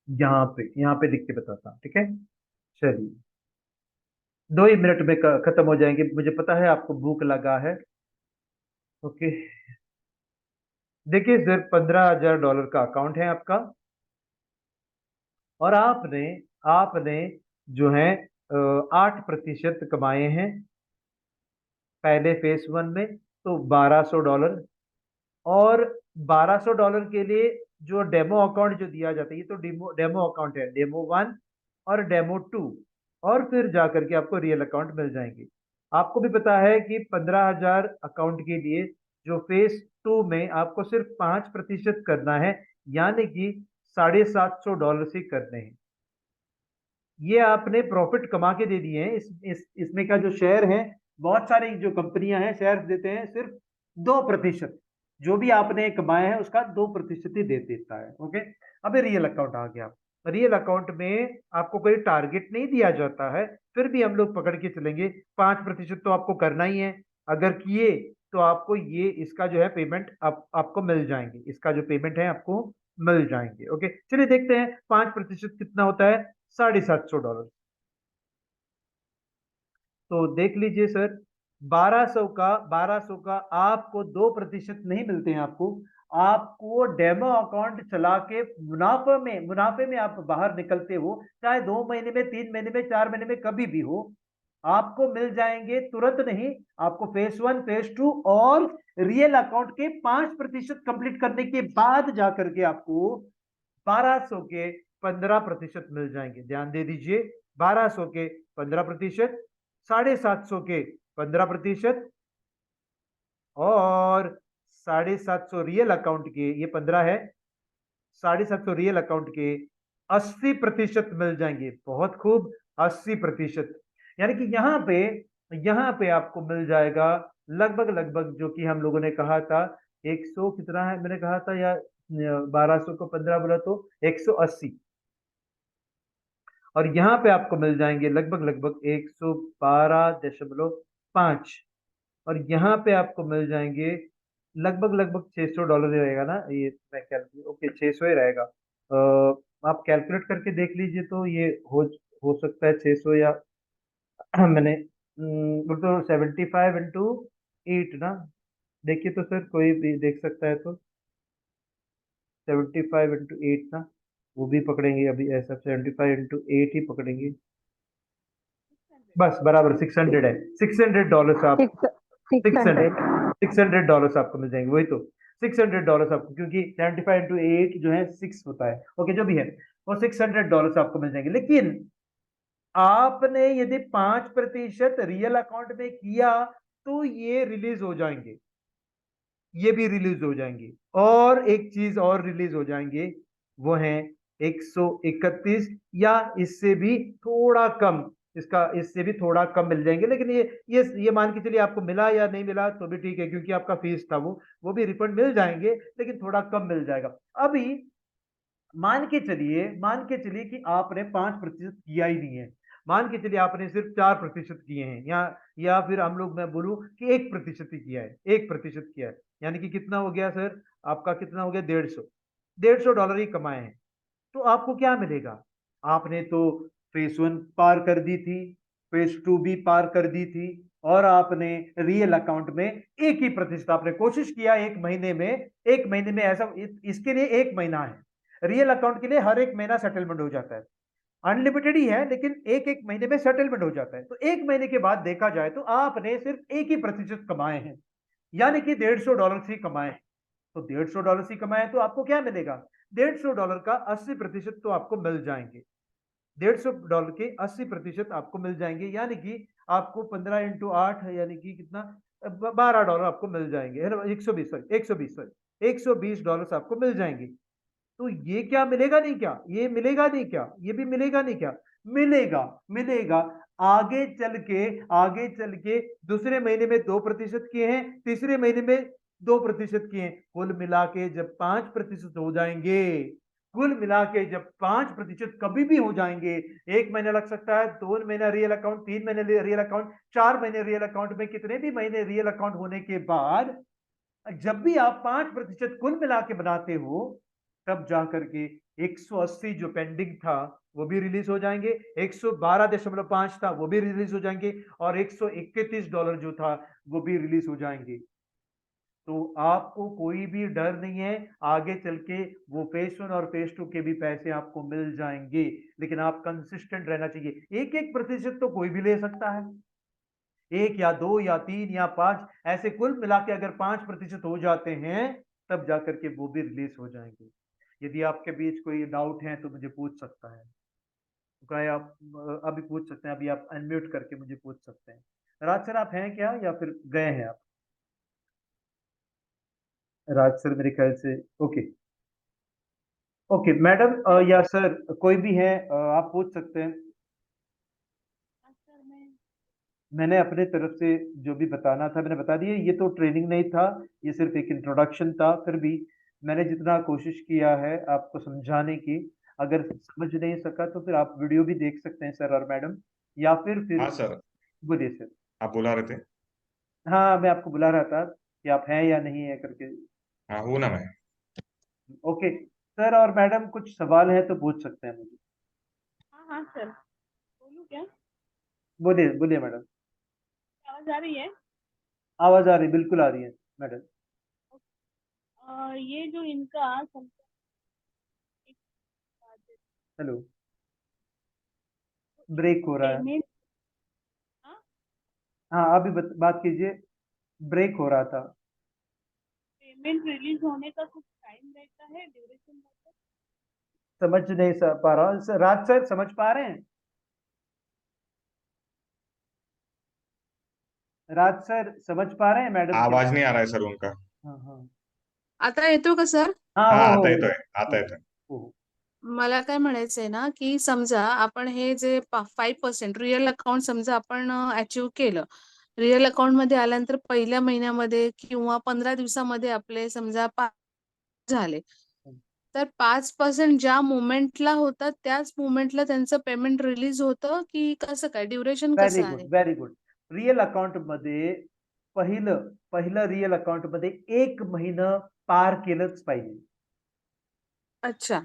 यहाँ पे लिख के बताता हूँ, ठीक है। चलिए 2 ही मिनट में खत्म हो जाएंगे, मुझे पता है आपको भूख लगा है। ओके, देखिए सर $15,000 का अकाउंट है आपका और आपने आपने जो है 8% कमाए हैं पहले फेज 1 में, तो $1,200। और $1,200 के लिए जो डेमो अकाउंट जो दिया जाता है, ये तो डेमो अकाउंट है, डेमो 1 और डेमो 2, और फिर जाकर के आपको रियल अकाउंट मिल जाएंगे। आपको भी पता है कि 15,000 अकाउंट के लिए जो फेज 2 में आपको सिर्फ 5% करना है, यानी कि $750 ही करने हैं। ये आपने प्रॉफिट कमा के दे दिए हैं। इसमें का जो शेयर है, बहुत सारी जो कंपनियां हैं शेयर देते हैं सिर्फ 2%, जो भी आपने कमाया है उसका 2% ही दे देता है। ओके, अभी रियल अकाउंट आ गया। रियल अकाउंट में आपको कोई टारगेट नहीं दिया जाता है, फिर भी हम लोग पकड़ के चलेंगे 5% तो आपको करना ही है। अगर किए तो आपको ये इसका जो है पेमेंट आपको मिल जाएंगे, इसका जो पेमेंट है आपको मिल जाएंगे। ओके, चलिए देखते हैं 5% कितना होता है। $750। तो देख लीजिए सर, 1200 का आपको 2% नहीं मिलते हैं। आपको डेमो अकाउंट चला के मुनाफे में आप बाहर निकलते हो, चाहे 2 महीने में, 3 महीने में, 4 महीने में, कभी भी हो, आपको मिल जाएंगे तुरंत नहीं। आपको फेज 1 फेज 2 और रियल अकाउंट के 5% कंप्लीट करने के बाद जाकर के आपको 1200 के 15% मिल जाएंगे। ध्यान दे दीजिए, 1200 के 15%, 750 के 15% और 750 रियल अकाउंट के, ये 15 है, 750 रियल अकाउंट के 80% मिल जाएंगे। बहुत खूब, 80%, यानी कि यहाँ पे आपको मिल जाएगा लगभग लगभग, जो कि हम लोगों ने कहा था 100 कितना है मैंने कहा था, या 1200 को 15 बोला तो 180, और यहाँ पे आपको मिल जाएंगे लगभग लगभग 112.5, और यहाँ पे आपको मिल जाएंगे लगभग लगभग $600 रहेगा ना, ये मैं कैलकुलेट, ओके 600 ही रहेगा। आप कैलकुलेट करके देख लीजिए, तो ये हो सकता है 600 या मैंने तो 75 इंटू 8 ना, देखिए तो सर कोई भी देख सकता है, तो 75 इंटू 8 ना, वो भी पकड़ेंगे अभी, ऐसा 75 इंटू 8 ही पकड़ेंगे, बस बराबर 600 है। $600 आप सिक्स 600 हंड्रेड $600 आपको मिल जाएंगे, वही तो $600 आपको, क्योंकि 75 इंटू 8 जो है 6 होता है। ओके, जो भी है वो $600 आपको मिल जाएंगे। लेकिन आपने यदि 5% रियल अकाउंट में किया तो ये रिलीज हो जाएंगे, ये भी रिलीज हो जाएंगे, और एक चीज और रिलीज हो जाएंगे, वो है 131 या इससे भी थोड़ा कम, इससे भी थोड़ा कम मिल जाएंगे। लेकिन ये मान के चलिए आपको मिला या नहीं मिला तो भी ठीक है, क्योंकि आपका फीस था, वो भी रिफंड मिल जाएंगे, लेकिन थोड़ा कम मिल जाएगा। अभी मान के चलिए कि आपने 5% किया ही नहीं है, मान के चलिए आपने सिर्फ 4% किए हैं, या फिर हम लोग, मैं बोलूं कि 1% ही किया है, 1% किया है, यानी कि कितना हो गया सर, आपका कितना हो गया, $150 ही कमाए हैं। तो आपको क्या मिलेगा? आपने तो फेज 1 पार कर दी थी, फेज 2 भी पार कर दी थी, और आपने रियल अकाउंट में एक ही प्रतिशत आपने कोशिश किया, एक महीने में ऐसा, इसके लिए 1 महीना है, रियल अकाउंट के लिए हर एक महीना सेटलमेंट हो जाता है, अनलिमिटेड ही है, लेकिन एक एक महीने में सेटलमेंट हो जाता है। तो 1 महीने के बाद देखा जाए तो आपने सिर्फ एक ही प्रतिशत कमाए हैं, यानी कि $150 ही कमाए। तो $150 ही कमाए तो आपको क्या मिलेगा? $150 का 80% तो आपको मिल जाएंगे, $150 के 80% आपको मिल जाएंगे, यानी कि आपको 15 इंटू 8 यानी कि कितना, $12 आपको मिल जाएंगे, 120 $120 आपको मिल जाएंगे। तो ये क्या मिलेगा नहीं क्या, ये मिलेगा नहीं क्या, ये भी मिलेगा नहीं क्या, मिलेगा, मिलेगा। आगे चल के दूसरे महीने में 2% किए हैं, तीसरे महीने में 2% किए हैं, कुल मिला के जब 5% हो जाएंगे, कुल मिला के जब 5% कभी भी हो जाएंगे, 1 महीना लग सकता है, 2 महीना रियल अकाउंट, 3 महीने रियल अकाउंट, 4 महीने रियल अकाउंट में, कितने भी महीने रियल अकाउंट होने के बाद जब भी आप 5% कुल मिला के बनाते हो, तब जाकर के 180 जो पेंडिंग था वो भी रिलीज हो जाएंगे, 112.5 था वो भी रिलीज हो जाएंगे, और $131 जो था वो भी रिलीज हो जाएंगे। तो आपको कोई भी डर नहीं है, आगे चल के वो फेज 1 और फेज 2 के भी पैसे आपको मिल जाएंगे, लेकिन आप कंसिस्टेंट रहना चाहिए। 1-1% तो कोई भी ले सकता है, 1 या 2 या 3 या 5, ऐसे कुल मिला के अगर 5% हो जाते हैं, तब जाकर के वो भी रिलीज हो जाएंगे। यदि आपके बीच कोई डाउट है तो मुझे पूछ सकता है, तो क्या आप अभी पूछ सकते हैं, अभी आप अनम्यूट करके मुझे पूछ सकते हैं। राज सर आप हैं क्या, या फिर गए हैं आप? राज सर मेरे ख्याल से ओके, ओके मैडम या सर कोई भी है, आप पूछ सकते हैं। हाँ सर, मैंने अपने तरफ से जो भी बताना था मैंने बता दिया, ये तो ट्रेनिंग नहीं था, ये सिर्फ एक इंट्रोडक्शन था, फिर भी मैंने जितना कोशिश किया है आपको समझाने की। अगर समझ नहीं सका तो फिर आप वीडियो भी देख सकते हैं सर और मैडम, या फिर हाँ सर, बोलिए सर। आप बुला रहे थे। हाँ मैं आपको बुला रहा था कि आप हैं या नहीं है करके। हाँ हूँ ना मैं। ओके सर और मैडम, कुछ सवाल है तो पूछ सकते हैं मुझे। हाँ हाँ सर, बोलूँ क्या? बोलिए बोलिए मैडम। आवाज आ रही है? आवाज आ रही, बिल्कुल आ रही है मैडम। ये जो इनका हेलो, ब्रेक हो रहा है। पेमेंट, हाँ, हाँ अभी बात कीजिए, ब्रेक हो रहा था। पेमेंट रिलीज होने का कुछ टाइम रहता है, ड्यूरेशन रहता है? समझ नहीं पा रहा हूँ राज सर, समझ पा रहे हैं? राज सर समझ पा रहे हैं मैडम की आवाज बात? नहीं आ रहा है सर उनका। हाँ हाँ। आता येतो का सर? हाँ हाँ हो आता हो येतोय, हो आता येतोय। हो। मला काय म्हणायचंय ना, की समजा आपण हे जे 5% रिअल अकाउंट समजा आपण अचीव्ह केलं. रिअल अकाउंटमध्ये आल्यानंतर पहिल्या महिन्यामध्ये किंवा 15 दिवसामध्ये आपले समजा 5 झाले. तर 5% ज्या मोमेंटला होतात त्याच मोमेंटला त्यांचं पेमेंट रिलीज होतं, की कसं काय? ड्युरेशन व्हेरी कसं गुड आहे? Very good. रिअल अकाउंट मध्ये पहिलं पहिलं रिअल अकाउंट मध्ये 1 महिना पार केलंच पाहिजे। अच्छा.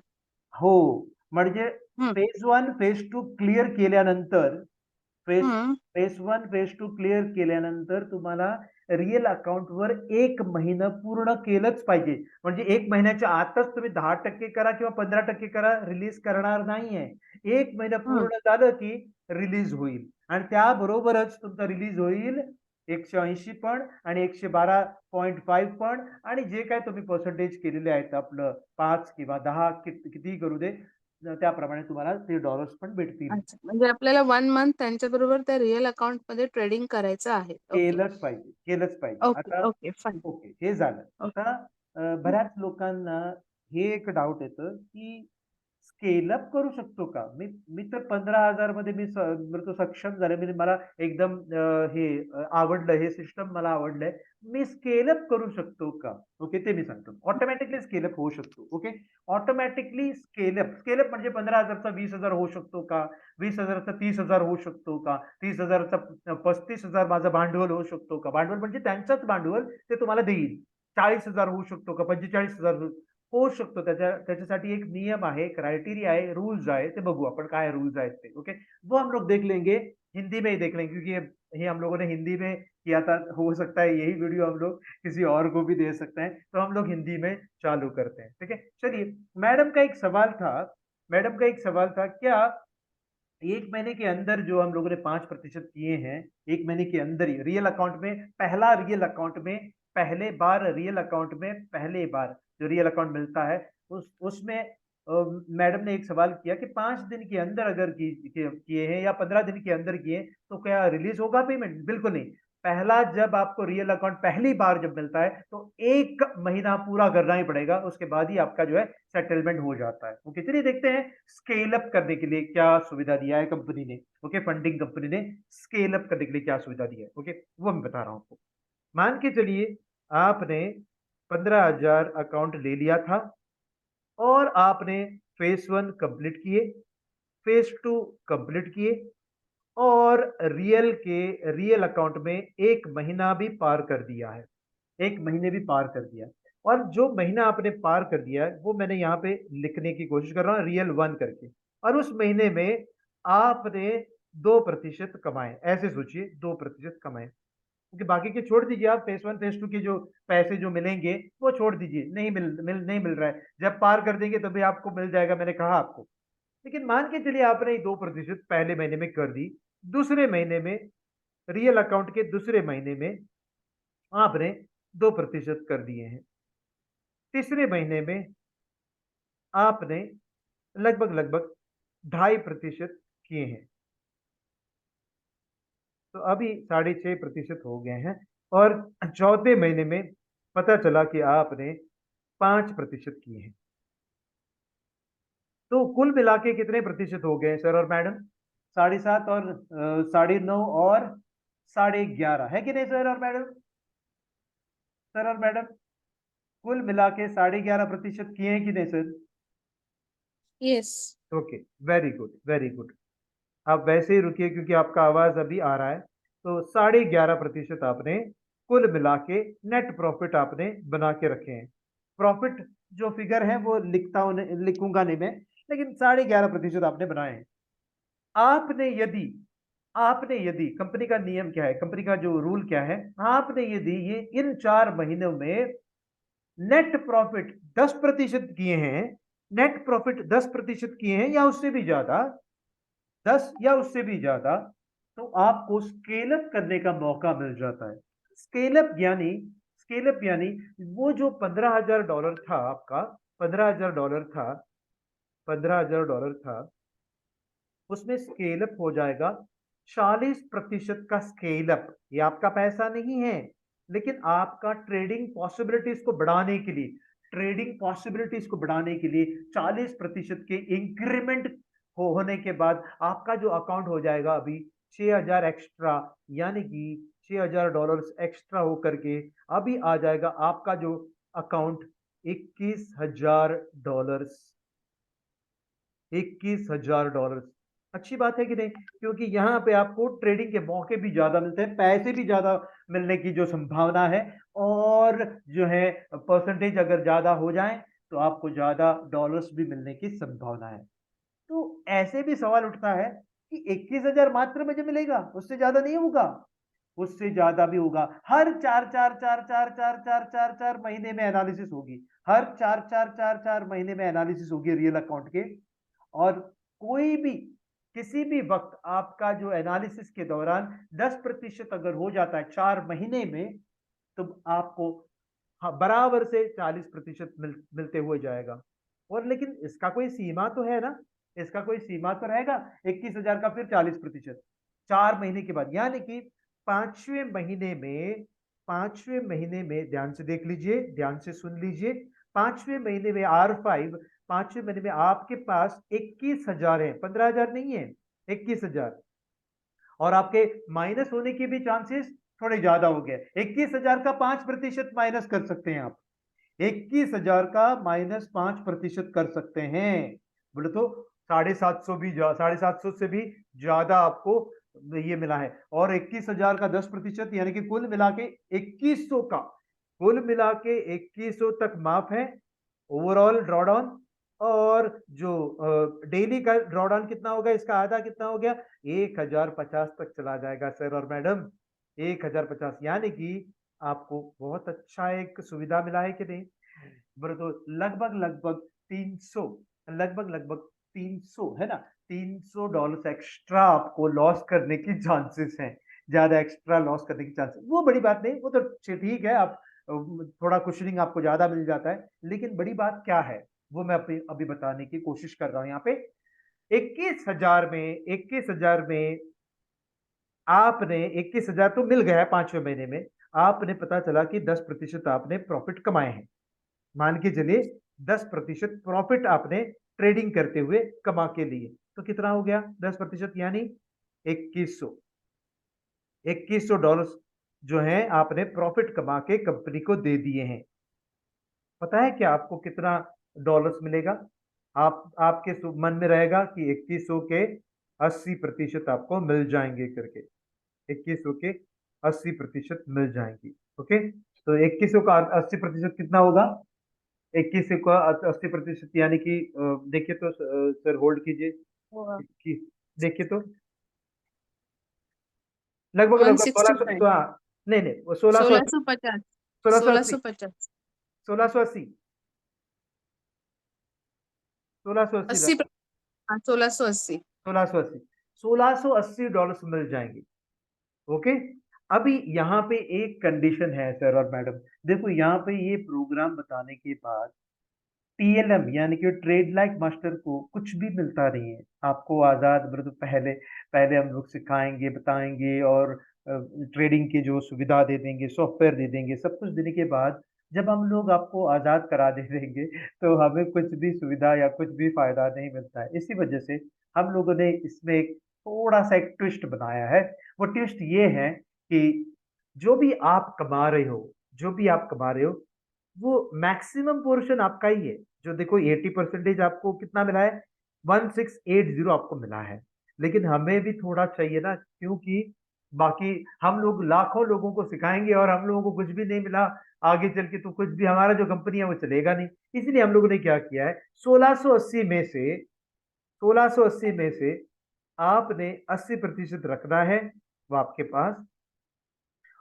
हो, म्हणजे हं, फेज 1 फेज 2 क्लिअर केल्यानंतर, फेज हं. फेज 1 फेज 2 क्लिअर केल्यानंतर तुम्हाला रिअल अकाउंटवर 1 महिना पूर्ण केलंच पाहिजे। म्हणजे 1 महिन्याच्या आतच तुम्ही 10% करा किंवा 15% करा, रिलीज करणार नाहीये। 1 महिना हं. पूर्ण झालं की रिलीज होईल, आणि त्याबरोबरच तुमचा रिलीज होईल 180 पण आणि 112.5 पण, आणि जे काय तुम्ही पर्सेंटेज केलेले आहेत आपलं 5 किंवा 10 कितीही करू दे, त्याप्रमाणे तुम्हाला ते डॉलर्स पण भेटतील। अच्छा. म्हणजे आपल्याला 1 मंथ त्यांच्याबरोबर त्या रिअल अकाउंटमध्ये ट्रेडिंग करायचं आहे. ओके. केलंच पाहिजे, केलंच पाहिजे ओके, आता। ओके. फाईन. ओके हे झालं। ओके. आता बऱ्याच लोकांना हे एक डाऊट येतं की स्केल अप करू शकतो का मी? मी तर 15,000 मध्ये मी तो सक्षम झाले, म्हणजे मला एकदम हे आवडलं, हे सिस्टम मला आवडलंय, मी स्केल अप करू शकतो का? ओके ते मी सांगतो, ऑटोमॅटिकली स्केल अप होऊ शकतो। ओके, ऑटोमॅटिकली स्केल अप म्हणजे 15,000चा 20,000 होऊ शकतो का? 20,000चा 30,000 होऊ शकतो का? 30,000चा 35,000 माझं भांडवल होऊ शकतो का? भांडवल म्हणजे त्यांचंच भांडवल ते तुम्हाला देईल। 40,000 होऊ शकतो का? 45,000 होऊ शकतो। त्याच्यासाठी एक नियम आहे, क्राइटेरिया है, रूल्स आए, ते बघू अपन काय रूल्स आए थे। ओके, वो हम लोग देख लेंगे, हिंदी में ही देख लेंगे, क्योंकि ये हम लोगों ने हिंदी में किया था। हो सकता है यही वीडियो हम लोग किसी और को भी दे सकते हैं, तो हम लोग हिंदी में चालू करते हैं। ठीक है, चलिए। मैडम का एक सवाल था, मैडम का एक सवाल था, क्या 1 महीने के अंदर जो हम लोगों ने 5% किए हैं, 1 महीने के अंदर ही रियल अकाउंट में, पहला रियल अकाउंट में, पहले बार रियल अकाउंट में, पहले बार जो रियल अकाउंट मिलता है, उसमें मैडम ने एक सवाल किया कि 5 दिन के अंदर अगर किए हैं या 15 दिन के अंदर किए तो क्या रिलीज होगा पेमेंट? बिल्कुल नहीं। पहला जब आपको रियल अकाउंट पहली बार जब मिलता है तो 1 महीना पूरा करना ही पड़ेगा, उसके बाद ही आपका जो है सेटलमेंट हो जाता है। ओके, चलिए देखते हैं स्केल अप करने के लिए क्या सुविधा दिया है कंपनी ने। ओके, फंडिंग कंपनी ने स्केल अप करने के लिए क्या सुविधा दी है, ओके वो मैं बता रहा हूं आपको। मान के चलिए आपने 15,000 अकाउंट ले लिया था और आपने फेज 1 कंप्लीट किए, फेज 2 कंप्लीट किए और रियल अकाउंट में 1 महीना भी पार कर दिया है, 1 महीने भी पार कर दिया। और जो महीना आपने पार कर दिया है वो मैंने यहाँ पे लिखने की कोशिश कर रहा हूँ रियल 1 करके, और उस महीने में आपने 2% कमाए, ऐसे सोचिए 2% कमाए, क्योंकि बाकी के छोड़ दीजिए, आप फेज 1 फेज 2 के जो पैसे जो मिलेंगे वो छोड़ दीजिए, नहीं मिल रहा है, जब पार कर देंगे तभी आपको मिल जाएगा, मैंने कहा आपको। लेकिन मान के चलिए आपने 2% पहले महीने में कर दी, दूसरे महीने में रियल अकाउंट के दूसरे महीने में आपने 2% कर दिए हैं, तीसरे महीने में आपने लगभग लगभग 2.5% किए हैं, तो अभी 6.5% हो गए हैं। और चौथे महीने में पता चला कि आपने 5% किए हैं, तो कुल मिला के कितने प्रतिशत हो गए सर और मैडम? 7.5 और 9.5 और 11.5 है कि नहीं सर और मैडम? सर और मैडम कुल मिला के 11.5% किए हैं कि नहीं sir? Yes. Okay, very good very good. आप वैसे ही रुकिए क्योंकि आपका आवाज अभी आ रहा है। तो 11.5% आपने कुल मिला के नेट प्रॉफिट आपने बना के रखे हैं। प्रॉफिट जो फिगर है वो लिखूंगा नहीं मैं, लेकिन 11.5% आपने बनाए हैं। आपने यदि कंपनी का नियम क्या है, कंपनी का जो रूल क्या है, आपने यदि ये इन 4 महीनों में नेट प्रॉफिट 10% किए हैं, नेट प्रॉफिट 10% किए हैं या उससे भी ज्यादा, 10 या उससे भी ज्यादा, तो आपको स्केल अप करने का मौका मिल जाता है। स्केल अप यानी वो जो $15,000 था आपका, $15,000 था, $15,000 था, उसमें स्केल अप हो जाएगा 40% का स्केल अप। ये आपका पैसा नहीं है, लेकिन आपका ट्रेडिंग पॉसिबिलिटीज को बढ़ाने के लिए, 40% के इंक्रीमेंट होने के बाद आपका जो अकाउंट हो जाएगा अभी 6,000 एक्स्ट्रा, यानी कि $6,000 एक्स्ट्रा होकर के अभी आ जाएगा आपका जो अकाउंट $21,000, $21,000। अच्छी बात है कि नहीं? क्योंकि यहाँ पे आपको ट्रेडिंग के मौके भी ज्यादा मिलते हैं, पैसे भी ज्यादा मिलने की जो संभावना है, और जो है परसेंटेज अगर ज्यादा हो जाए तो आपको ज्यादा डॉलर्स भी मिलने की संभावना है। तो ऐसे भी सवाल उठता है कि 21,000 मात्र मुझे मिलेगा, उससे ज्यादा नहीं होगा? उससे ज्यादा भी होगा। हर 4 महीने में एनालिसिस होगी, हर 4 महीने में एनालिसिस होगी रियल अकाउंट के। और कोई भी किसी भी वक्त आपका जो एनालिसिस के दौरान 10% अगर हो जाता है 4 महीने में, तो आपको बराबर से 40% मिलते हुए जाएगा। और लेकिन इसका कोई सीमा तो है ना, इसका कोई सीमा तो रहेगा। 21,000 का फिर 40% 4 महीने के बाद, यानी कि पांचवें महीने में ध्यान से देख लीजिए, ध्यान से सुन लीजिए, पांचवें महीने में R5, पांचवें महीने में आपके पास 21,000 है, 15,000 नहीं है, 21,000। और आपके माइनस होने के भी चांसेस थोड़े ज्यादा हो गए। 21,000 का 5% माइनस कर सकते हैं आप, 21,000 का -5% कर सकते हैं। बोले तो 750 से भी ज्यादा आपको ये मिला है। और 21,000 का 10% यानी कि कुल मिला के 2100 का, कुल मिला के 2100 तक माफ है ओवरऑल ड्रॉडाउन। और जो डेली का ड्रॉडाउन कितना होगा, इसका आधा कितना हो गया, 1,050 तक चला जाएगा सर और मैडम, 1,050। यानी कि आपको बहुत अच्छा एक सुविधा मिला है कि नहीं? बोले तो लगभग लगभग 300 है ना, $300 एक्स्ट्रा आपको लॉस करने की चांसेस हैं, ज्यादा एक्स्ट्रा लॉस करने की चांसेस। वो बड़ी बात नहीं, वो तो ठीक है, आप थोड़ा कुशनिंग आपको ज्यादा मिल जाता है। लेकिन बड़ी बात क्या है वो मैं अभी बताने की कोशिश कर रहा हूं यहाँ पे। 21,000 में आपने 21,000 तो मिल गया है 5वें महीने में, आपने पता चला कि 10% आपने प्रॉफिट कमाए हैं। मान के चलिए 10% प्रॉफिट आपने ट्रेडिंग करते हुए कमा के लिए, तो कितना हो गया 10%, यानी 2100 डॉलर्स जो है आपने प्रॉफिट कमा के कंपनी को दे दिए हैं। पता है क्या आपको कितना डॉलर्स मिलेगा? आपके मन में रहेगा कि 2100 के 80% आपको मिल जाएंगे करके, 2100 के 80% मिल जाएंगी। ओके, तो 2100 का 80% कितना होगा? 2100 का 80% यानी कि देखिए तो सर होल्ड कीजिए, होगा देखिए तो लगभग लगभग 165 1600, नहीं नहीं वो 1680, 1650 1680, 1650 1680, 1680, 80 हाँ 1680 1680, 1680 डॉलर्स मिल जाएंगे। ओके, अभी यहाँ पे एक कंडीशन है सर और मैडम, देखो यहाँ पे ये प्रोग्राम बताने के बाद टीएलएम यानी कि ट्रेड लाइक मास्टर को कुछ भी मिलता नहीं है, आपको आजाद मतलब पहले पहले हम लोग सिखाएंगे बताएंगे और ट्रेडिंग की जो सुविधा दे देंगे, सॉफ्टवेयर दे देंगे, सब कुछ देने के बाद जब हम लोग आपको आजाद करा दे देंगे तो हमें कुछ भी सुविधा या कुछ भी फायदा नहीं मिलता है। इसी वजह से हम लोगों ने इसमें एक थोड़ा सा एक ट्विस्ट बनाया है। वो ट्विस्ट ये है कि जो भी आप कमा रहे हो, जो भी आप कमा रहे हो वो मैक्सिमम पोर्शन आपका ही है। जो देखो 80% आपको कितना मिला है, 1680 आपको मिला है, लेकिन हमें भी थोड़ा चाहिए ना, क्योंकि बाकी हम लोग लाखों लोगों को सिखाएंगे और हम लोगों को कुछ भी नहीं मिला आगे चल के, तो कुछ भी हमारा जो कंपनी है वो चलेगा नहीं। इसलिए हम लोगों ने क्या किया है, 1680 में से 1680 में से आपने 80% रखना है वो आपके पास,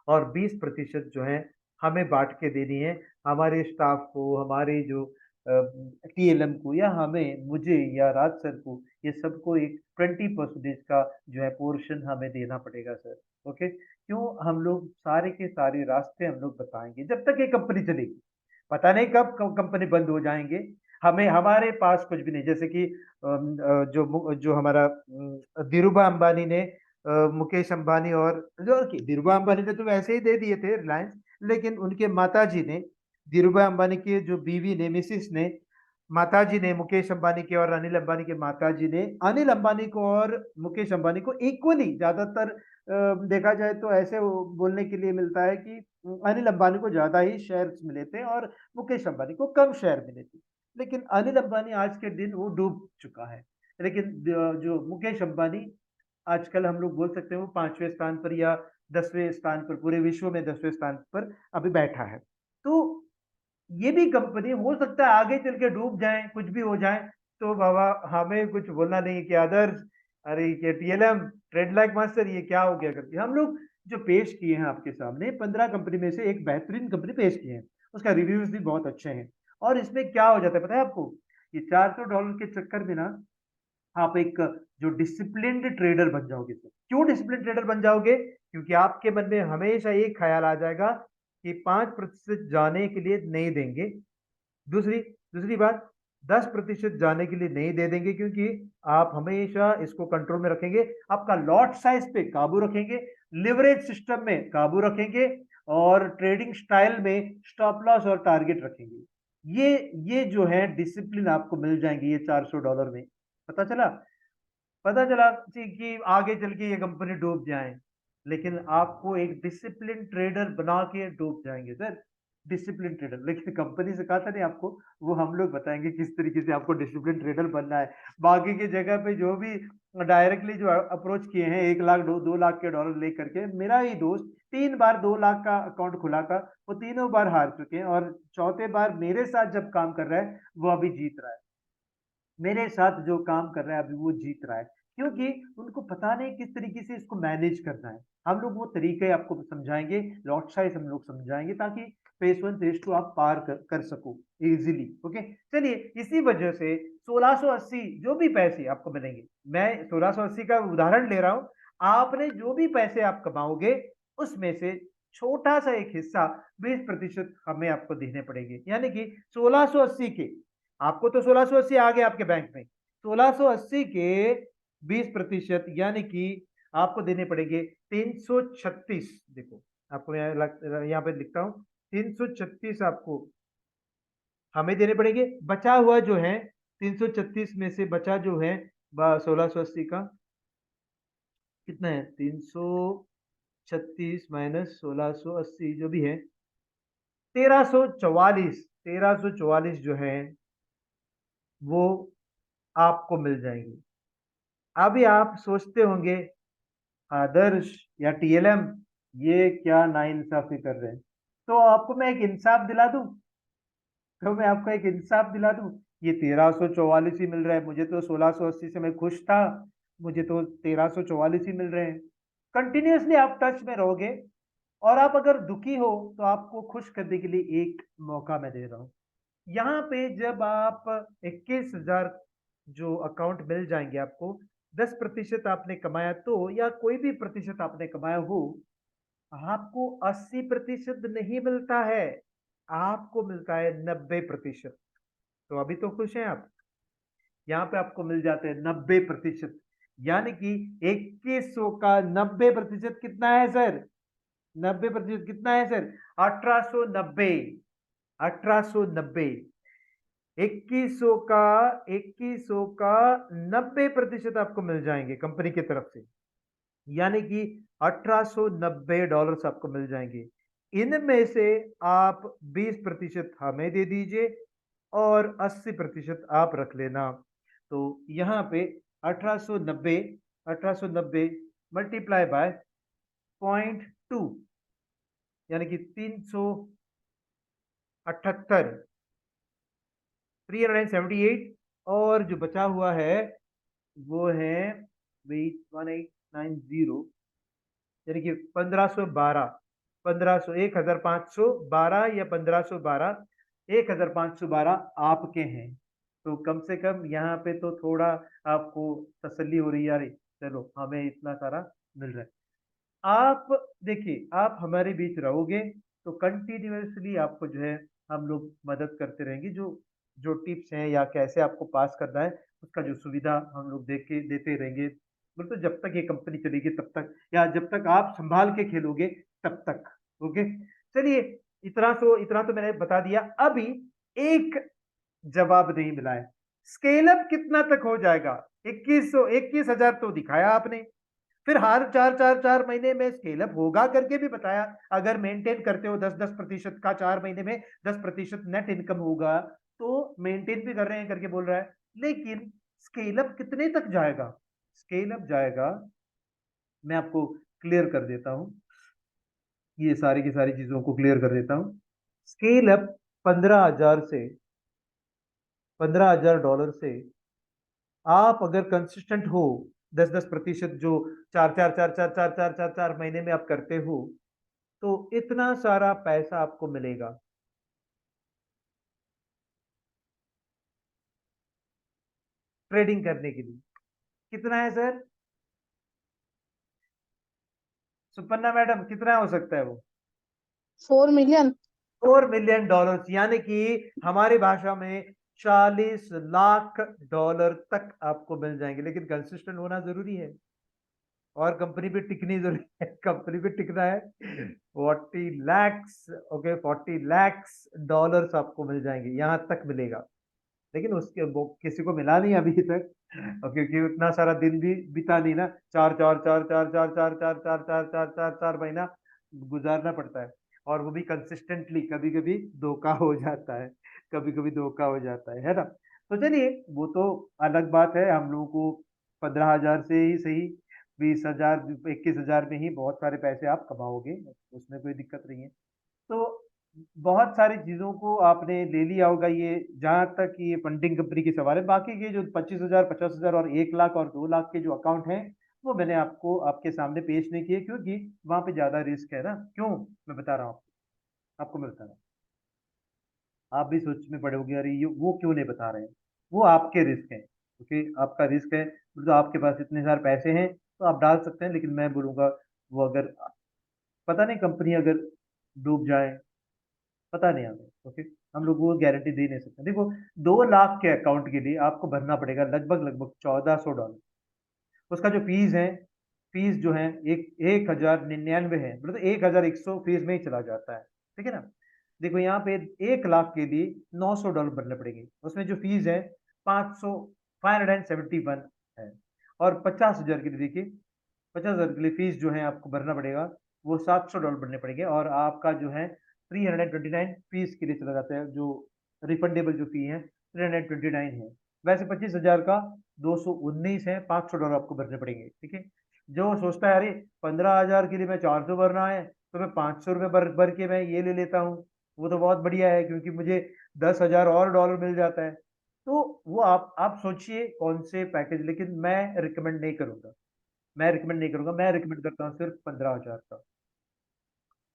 और 20% जो है हमें बांट के देनी है, हमारे स्टाफ को, हमारे जो टीएलएम को, या हमें, मुझे या राज सर को, ये सबको एक 20% का जो है पोर्शन हमें देना पड़ेगा सर। ओके, क्यों? हम लोग सारे के सारे रास्ते हम लोग बताएंगे जब तक ये कंपनी चलेगी, पता नहीं कब कंपनी बंद हो जाएंगे, हमें हमारे पास कुछ भी नहीं। जैसे कि जो हमारा धीरूभाई अंबानी ने, मुकेश अंबानी और जो कि धीरूभाई अंबानी ने तो वैसे ही दे दिए थे रिलायंस, लेकिन उनके माताजी ने, धीरूभाई अंबानी की जो बीवी ने, मिसिस ने, माताजी ने, मुकेश अंबानी के और अनिल अंबानी के माताजी ने अनिल अंबानी को और मुकेश अंबानी को इक्वली, ज्यादातर देखा जाए तो ऐसे बोलने के लिए मिलता है कि अनिल अंबानी को ज्यादा ही शेयर्स मिले थे और मुकेश अंबानी को कम शेयर मिले थे। लेकिन अनिल अंबानी आज के दिन वो डूब चुका है, लेकिन जो मुकेश अंबानी आजकल हम लोग बोल सकते हैं वो 5वें स्थान पर या 10वें स्थान पर, पूरे विश्व में 10वें स्थान पर अभी बैठा है। तो ये भी कंपनी हो सकता है आगे चल के डूब जाए, कुछ भी हो जाए, तो बाबा हमें कुछ बोलना नहीं कि आदर्श, अरे ये टीएलएम ट्रेड लाइक मास्टर ये क्या हो गया करके। हम लोग जो पेश किए हैं आपके सामने 15 कंपनी में से एक बेहतरीन कंपनी पेश की है, उसका रिव्यूज भी बहुत अच्छे हैं। और इसमें क्या हो जाता है पता है आपको, ये $400 के चक्कर में ना आप एक जो डिसिप्लिन्ड ट्रेडर बन जाओगे सर। क्यों डिसिप्लिन ट्रेडर बन जाओगे? क्योंकि आपके मन में हमेशा एक ख्याल आ जाएगा कि 5% जाने के लिए नहीं देंगे, दूसरी दूसरी बात 10% जाने के लिए नहीं दे देंगे, क्योंकि आप हमेशा इसको कंट्रोल में रखेंगे, आपका लॉट साइज पे काबू रखेंगे, लिवरेज सिस्टम में काबू रखेंगे, और ट्रेडिंग स्टाइल में स्टॉप लॉस और टारगेट रखेंगे। ये जो है डिसिप्लिन आपको मिल जाएंगे ये $400 में। पता चला, पता चला कि आगे चल के ये कंपनी डूब जाए, लेकिन आपको एक डिसिप्लिन ट्रेडर बना के डूब जाएंगे सर, डिसिप्लिन ट्रेडर। लेकिन कंपनी से कहा था नहीं आपको, वो हम लोग बताएंगे किस तरीके से आपको डिसिप्लिन ट्रेडर बनना है। बाकी की जगह पे जो भी डायरेक्टली जो अप्रोच किए हैं 1 लाख 2 लाख के डॉलर लेकर के, मेरा ही दोस्त 3 बार 2 लाख का अकाउंट खुला था, वो तीनों बार हार चुके हैं, और चौथे बार मेरे साथ जब काम कर रहा है वो अभी जीत रहा है, मेरे साथ जो काम कर रहा है अभी वो जीत रहा है, क्योंकि उनको पता नहीं किस तरीके से इसको मैनेज करना है। हम लोग वो तरीके आपको समझाएंगे, लॉट साइज हम लोग समझाएंगे, ताकि फेज 1 फेज 2 आप पार कर सको इजीली। ओके, चलिए इसी वजह से 1680 जो भी पैसे आपको मिलेंगे, मैं 1680 का उदाहरण ले रहा हूं, आपने जो भी पैसे आप कमाओगे उसमें से छोटा सा एक हिस्सा 20% हमें आपको देने पड़ेंगे, यानी कि 1680 के, आपको तो 1680 आ गए आपके बैंक में, 1680 के 20% यानी कि आपको देने पड़ेंगे 336। देखो आपको यहाँ पे लिखता हूं 336 आपको हमें देने पड़ेंगे। बचा हुआ जो है 336 में से बचा जो है 1680 का कितना है, 336 माइनस 1680 जो भी है 1344 जो है वो आपको मिल जाएंगी। अभी आप सोचते होंगे आदर्श या टीएलएम ये क्या नाइंसाफी कर रहे हैं, तो आपको मैं एक इंसाफ दिला दूं। तो मैं आपको एक इंसाफ दिला दूं, ये 1344 ही मिल रहा है, मुझे तो 1680 से मैं खुश था, मुझे तो 1344 ही मिल रहे हैं। कंटिन्यूअसली आप टच में रहोगे और आप अगर दुखी हो तो आपको खुश करने के लिए एक मौका मैं दे रहा हूं। यहाँ पे जब आप 21,000 जो अकाउंट मिल जाएंगे आपको, 10% आपने कमाया तो, या कोई भी प्रतिशत आपने कमाया हो, आपको 80% नहीं मिलता है, आपको मिलता है 90%। तो अभी तो खुश हैं आप, यहाँ पे आपको मिल जाते हैं 90%। यानी कि 2100 का 90% कितना है सर? 90% कितना है सर? 1890। 1890 2100 का 90% आपको मिल जाएंगे कंपनी की तरफ से, यानी कि $1890 आपको मिल जाएंगे। इनमें से आप 20% हमें दे दीजिए और 80% आप रख लेना। तो यहाँ पे 1890 मल्टीप्लाई बाय 0.2 यानी कि 378 378, और जो बचा हुआ है वो है 1890 यानी कि 1512 1512 या 1512 1512 आपके हैं। तो कम से कम यहाँ पे तो थोड़ा आपको तसल्ली हो रही है, यार चलो हमें इतना सारा मिल रहा है। आप देखिए, आप हमारे बीच रहोगे तो कंटिन्यूअसली आपको जो है हम लोग मदद करते रहेंगे। जो जो टिप्स हैं या कैसे आपको पास करना है उसका जो सुविधा हम लोग देते रहेंगे, मतलब जब तक ये कंपनी चलेगी तब तक, या जब तक आप संभाल के खेलोगे तब तक। ओके, चलिए इतना तो मैंने बता दिया। अभी एक जवाब नहीं मिला है, स्केल अप कितना तक हो जाएगा? 21,000 तो दिखाया आपने, फिर हर 4 महीने में स्केल अप होगा करके भी बताया। अगर मेंटेन करते हो 10% का 4 महीने में 10% नेट इनकम होगा, तो मेंटेन भी कर रहे हैं करके बोल रहा है। लेकिन स्केल अप कितने तक जाएगा? स्केल अप जाएगा, मैं आपको क्लियर कर देता हूं, ये सारी की सारी चीजों को क्लियर कर देता हूं। स्केल अप 15,000 से $15,000 से आप अगर कंसिस्टेंट हो 10% जो 4 महीने में आप करते हो, तो इतना सारा पैसा आपको मिलेगा। ट्रेडिंग करने के लिए कितना है सर? सुपन्ना मैडम कितना हो सकता है वो? 4 million। $4 मिलियन, यानी कि हमारी भाषा में $40 लाख तक आपको मिल जाएंगे। लेकिन कंसिस्टेंट होना जरूरी है और कंपनी पे टिकनी जरूरी है। कंपनी पे टिकना है। 40 लैक्स, ओके, $40 लाख आपको मिल जाएंगे, यहां तक मिलेगा। लेकिन उसके वो किसी को मिला नहीं अभी तक, और क्योंकि उतना सारा दिन भी बीता नहीं ना, 4 महीना गुजारना पड़ता है, और वो भी कंसिस्टेंटली। कभी कभी धोखा हो जाता है, कभी कभी धोखा हो जाता है ना। तो चलिए वो तो अलग बात है, हम लोगों को 15,000 से ही सही 20,000 21,000 में ही बहुत सारे पैसे आप कमाओगे, उसमें कोई दिक्कत नहीं है। तो बहुत सारी चीजों को आपने ले लिया होगा, ये जहां तक ये फंडिंग कंपनी की सवाल है। बाकी के जो 25,000 50,000 और 1 लाख और 2 लाख के जो अकाउंट हैं, वो मैंने आपको आपके सामने पेश नहीं किए, क्योंकि वहां पे ज्यादा रिस्क है ना। क्यों? मैं बता रहा हूँ आपको, मैं बता रहा हूँ। आप भी सोच में पड़े होगे, अरे ये वो क्यों नहीं बता रहे हैं। वो आपके रिस्क है, क्योंकि आपका रिस्क है, मतलब आपके पास इतने सारे पैसे हैं तो आप डाल सकते हैं। लेकिन मैं बोलूंगा, वो अगर पता नहीं कंपनी अगर डूब जाए, पता नहीं हमें, ओके, हम लोग वो गारंटी दे नहीं सकते। देखो, 2 लाख के अकाउंट के लिए आपको भरना पड़ेगा लगभग लगभग $1,400। उसका जो फीस है फीस जो है 1,099 है, मतलब 1,100 फीस में ही चला जाता है, ठीक है ना। देखो यहाँ पे 1 लाख के लिए $900 भरने पड़ेंगे, उसमें जो फीस है 571 है। और 50,000 के लिए देखिए, 50,000 के लिए फीस जो है आपको भरना पड़ेगा वो $700 भरने पड़ेंगे, और आपका जो है 329 फीस के लिए चला जाता है, जो रिफंडेबल जो फी है 329 है। वैसे 25,000 का 219 है, $500 आपको भरने पड़ेंगे, ठीक है। जो सोचता है अरे 15,000 के लिए मैं 400 भरना है, तो मैं 500 रुपये भर के मैं ये ले लेता हूँ, वो तो बहुत बढ़िया है क्योंकि मुझे 10,000 और डॉलर मिल जाता है। तो वो आप सोचिए कौन से पैकेज, लेकिन मैं रिकमेंड नहीं करूंगा, मैं रिकमेंड करता हूँ सिर्फ 15,000 का।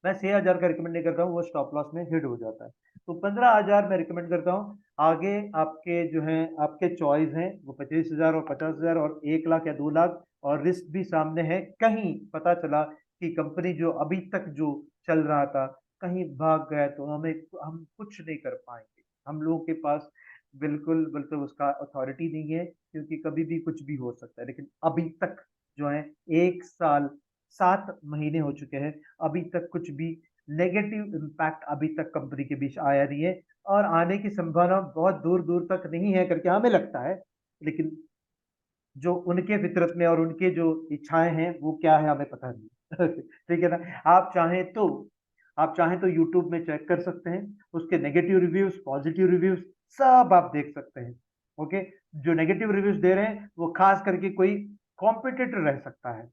मैं 6,000 का रिकमेंड नहीं करता हूँ, वो स्टॉप लॉस में हिट हो जाता है। तो 15,000 मैं रिकमेंड करता हूँ। आगे आपके जो है आपके चॉइस हैं, वो 25,000 और 50,000 और 1 लाख या 2 लाख, और रिस्क भी सामने है। कहीं पता चला कि कंपनी जो अभी तक जो चल रहा था कहीं भाग गया, तो हम कुछ नहीं कर पाएंगे। हम लोगों के पास बिल्कुल उसका अथॉरिटी नहीं है, क्योंकि कभी भी कुछ भी हो सकता है। लेकिन अभी तक जो है 1 साल 7 महीने हो चुके हैं, अभी तक कुछ भी नेगेटिव इम्पैक्ट अभी तक कंपनी के बीच आया नहीं है, और आने की संभावना बहुत दूर दूर तक नहीं है करके हमें लगता है। लेकिन जो उनके फितरत में और उनके जो इच्छाएं हैं वो क्या है हमें पता नहीं। ठीक है ना। आप चाहें तो यूट्यूब में चेक कर सकते हैं, उसके नेगेटिव रिव्यूज पॉजिटिव रिव्यूज सब आप देख सकते हैं। ओके, जो नेगेटिव रिव्यूज दे रहे हैं वो खास करके कोई कॉम्पिटिटर रह सकता है,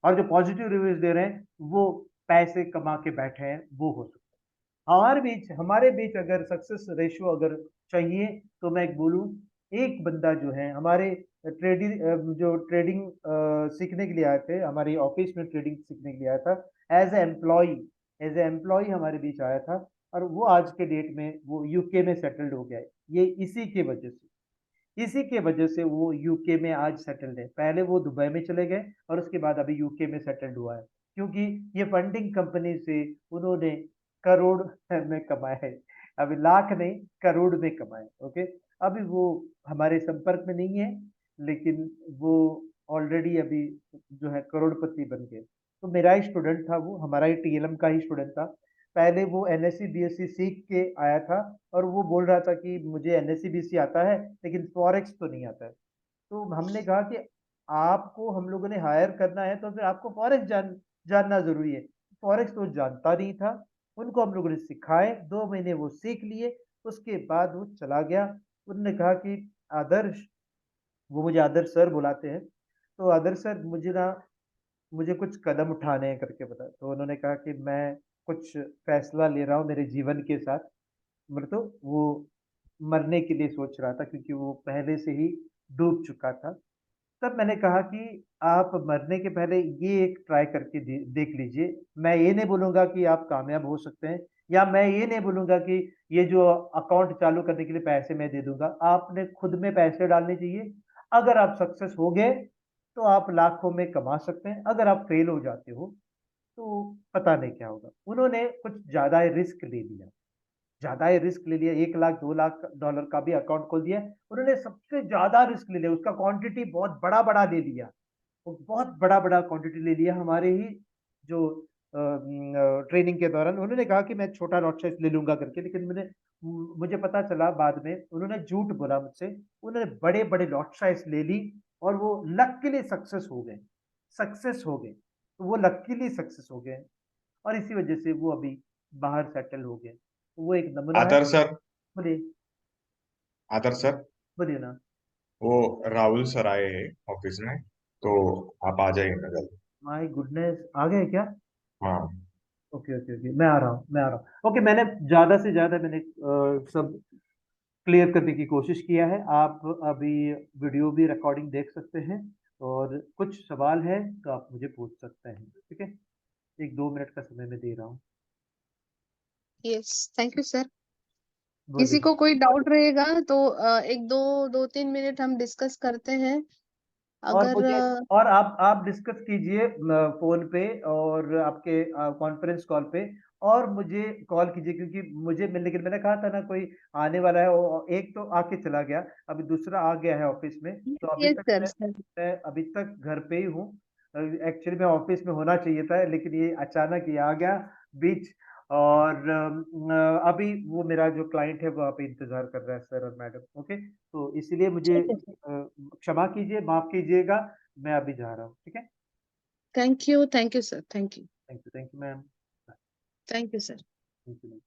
और जो पॉजिटिव रिव्यूज दे रहे हैं वो पैसे कमा के बैठे हैं, वो हो सकता है। हमारे बीच अगर सक्सेस रेशियो अगर चाहिए, तो मैं एक बोलूं, एक बंदा जो है हमारे ट्रेडिंग सीखने के लिए आए थे, हमारे ऑफिस में ट्रेडिंग सीखने के लिए आया था, एज ए एम्प्लॉय हमारे बीच आया था, और वो आज के डेट में वो यूके में सेटल्ड हो गया है। ये इसी के वजह से वो यूके में आज सेटल्ड है। पहले वो दुबई में चले गए और उसके बाद अभी यूके में सेटल्ड हुआ है, क्योंकि ये फंडिंग कंपनी से उन्होंने करोड़ में कमाए है। अभी लाख नहीं, करोड़ में कमाए। ओके, अभी वो हमारे संपर्क में नहीं है, लेकिन वो ऑलरेडी अभी जो है करोड़पति बन गए। तो मेरा ही स्टूडेंट था, वो हमारा ही टीएलएम का ही स्टूडेंट था। पहले वो एनएससी बीएससी सीख के आया था, और वो बोल रहा था कि मुझे एनएससी बीएससी आता है लेकिन फॉरेक्स तो नहीं आता है। तो हमने कहा कि आपको हम लोगों ने हायर करना है तो फिर आपको फॉरेक्स जानना जरूरी है। फॉरेक्स तो जानता नहीं था, उनको हम लोगों ने सिखाए, 2 महीने वो सीख लिए, उसके बाद वो चला गया। उन्होंने कहा कि आदर्श, वो मुझे आदर्श सर बुलाते हैं, तो आदर्श सर मुझे कुछ कदम उठाने हैं करके बता। तो उन्होंने कहा कि मैं कुछ फैसला ले रहा हूँ मेरे जीवन के साथ। मतलब तो वो मरने के लिए सोच रहा था, क्योंकि वो पहले से ही डूब चुका था। तब मैंने कहा कि आप मरने के पहले ये एक ट्राई करके देख लीजिए। मैं ये नहीं बोलूंगा कि आप कामयाब हो सकते हैं, या मैं ये नहीं बोलूंगा कि ये जो अकाउंट चालू करने के लिए पैसे मैं दे दूंगा। आपने खुद में पैसे डालने चाहिए। अगर आप सक्सेस हो गए तो आप लाखों में कमा सकते हैं, अगर आप फेल हो जाते हो तो पता नहीं क्या होगा। उन्होंने कुछ ज्यादा रिस्क ले लिया, 1 लाख 2 लाख $2 लाख का भी अकाउंट खोल दिया। उन्होंने सबसे ज्यादा रिस्क ले लिया, उसका क्वांटिटी बहुत बड़ा बड़ा ले लिया, वो बहुत बड़ा बड़ा क्वांटिटी ले लिया। हमारे ही जो ट्रेनिंग के दौरान उन्होंने कहा कि मैं छोटा लॉट साइज ले लूंगा करके, लेकिन मुझे पता चला बाद में उन्होंने झूठ बोला मुझसे। उन्होंने बड़े बड़े लॉट साइज ले ली, और वो लकीली सक्सेस हो गए, तो वो लकीली सक्सेस हो गए, और इसी वजह से वो अभी बाहर सेटल हो गए। तो वो एक नमूना है। आदर्श सर, बोलिए, आदर्श सर, बोलिए ना। वो राहुल सर आए हैं ऑफिस में, तो आप आ जाइएगा जल्दी। माय गुडनेस, आ गए क्या? हाँ। ओके ओके ओके, मैं आ रहा हूँ। ओके, मैंने ज्यादा से ज्यादा सब क्लियर करने की कोशिश किया है। आप अभी वीडियो भी रिकॉर्डिंग देख सकते हैं, और कुछ सवाल है तो आप मुझे पूछ सकते हैं, ठीक है। 1-2 मिनट का समय मैं दे रहा हूँ। Yes, thank you sir. किसी बोलिए। को कोई डाउट रहेगा तो एक दो 2-3 मिनट हम डिस्कस करते हैं। और अगर मुझे और आप डिस्कस कीजिए फोन पे और आपके कॉन्फ्रेंस कॉल पे, और मुझे कॉल कीजिए, क्योंकि लेकिन मैंने कहा था ना कोई आने वाला है, और एक तो आके चला गया, अभी दूसरा आ गया है ऑफिस में। तो यस सर, सर। मैं अभी तक घर पे ही हूँ। एक्चुअली मैं ऑफिस में होना चाहिए था, लेकिन ये अचानक ये आ गया बीच। और अभी वो मेरा जो क्लाइंट है वहाँ पे इंतजार कर रहा है सर और मैडम। ओके, तो इसीलिए मुझे ठीक है सर। क्षमा कीजिए, माफ कीजिएगा, मैं अभी जा रहा हूँ। ठीक है, thank you sir. Thank you thank you ma'am, thank you sir. Thank you ma'am.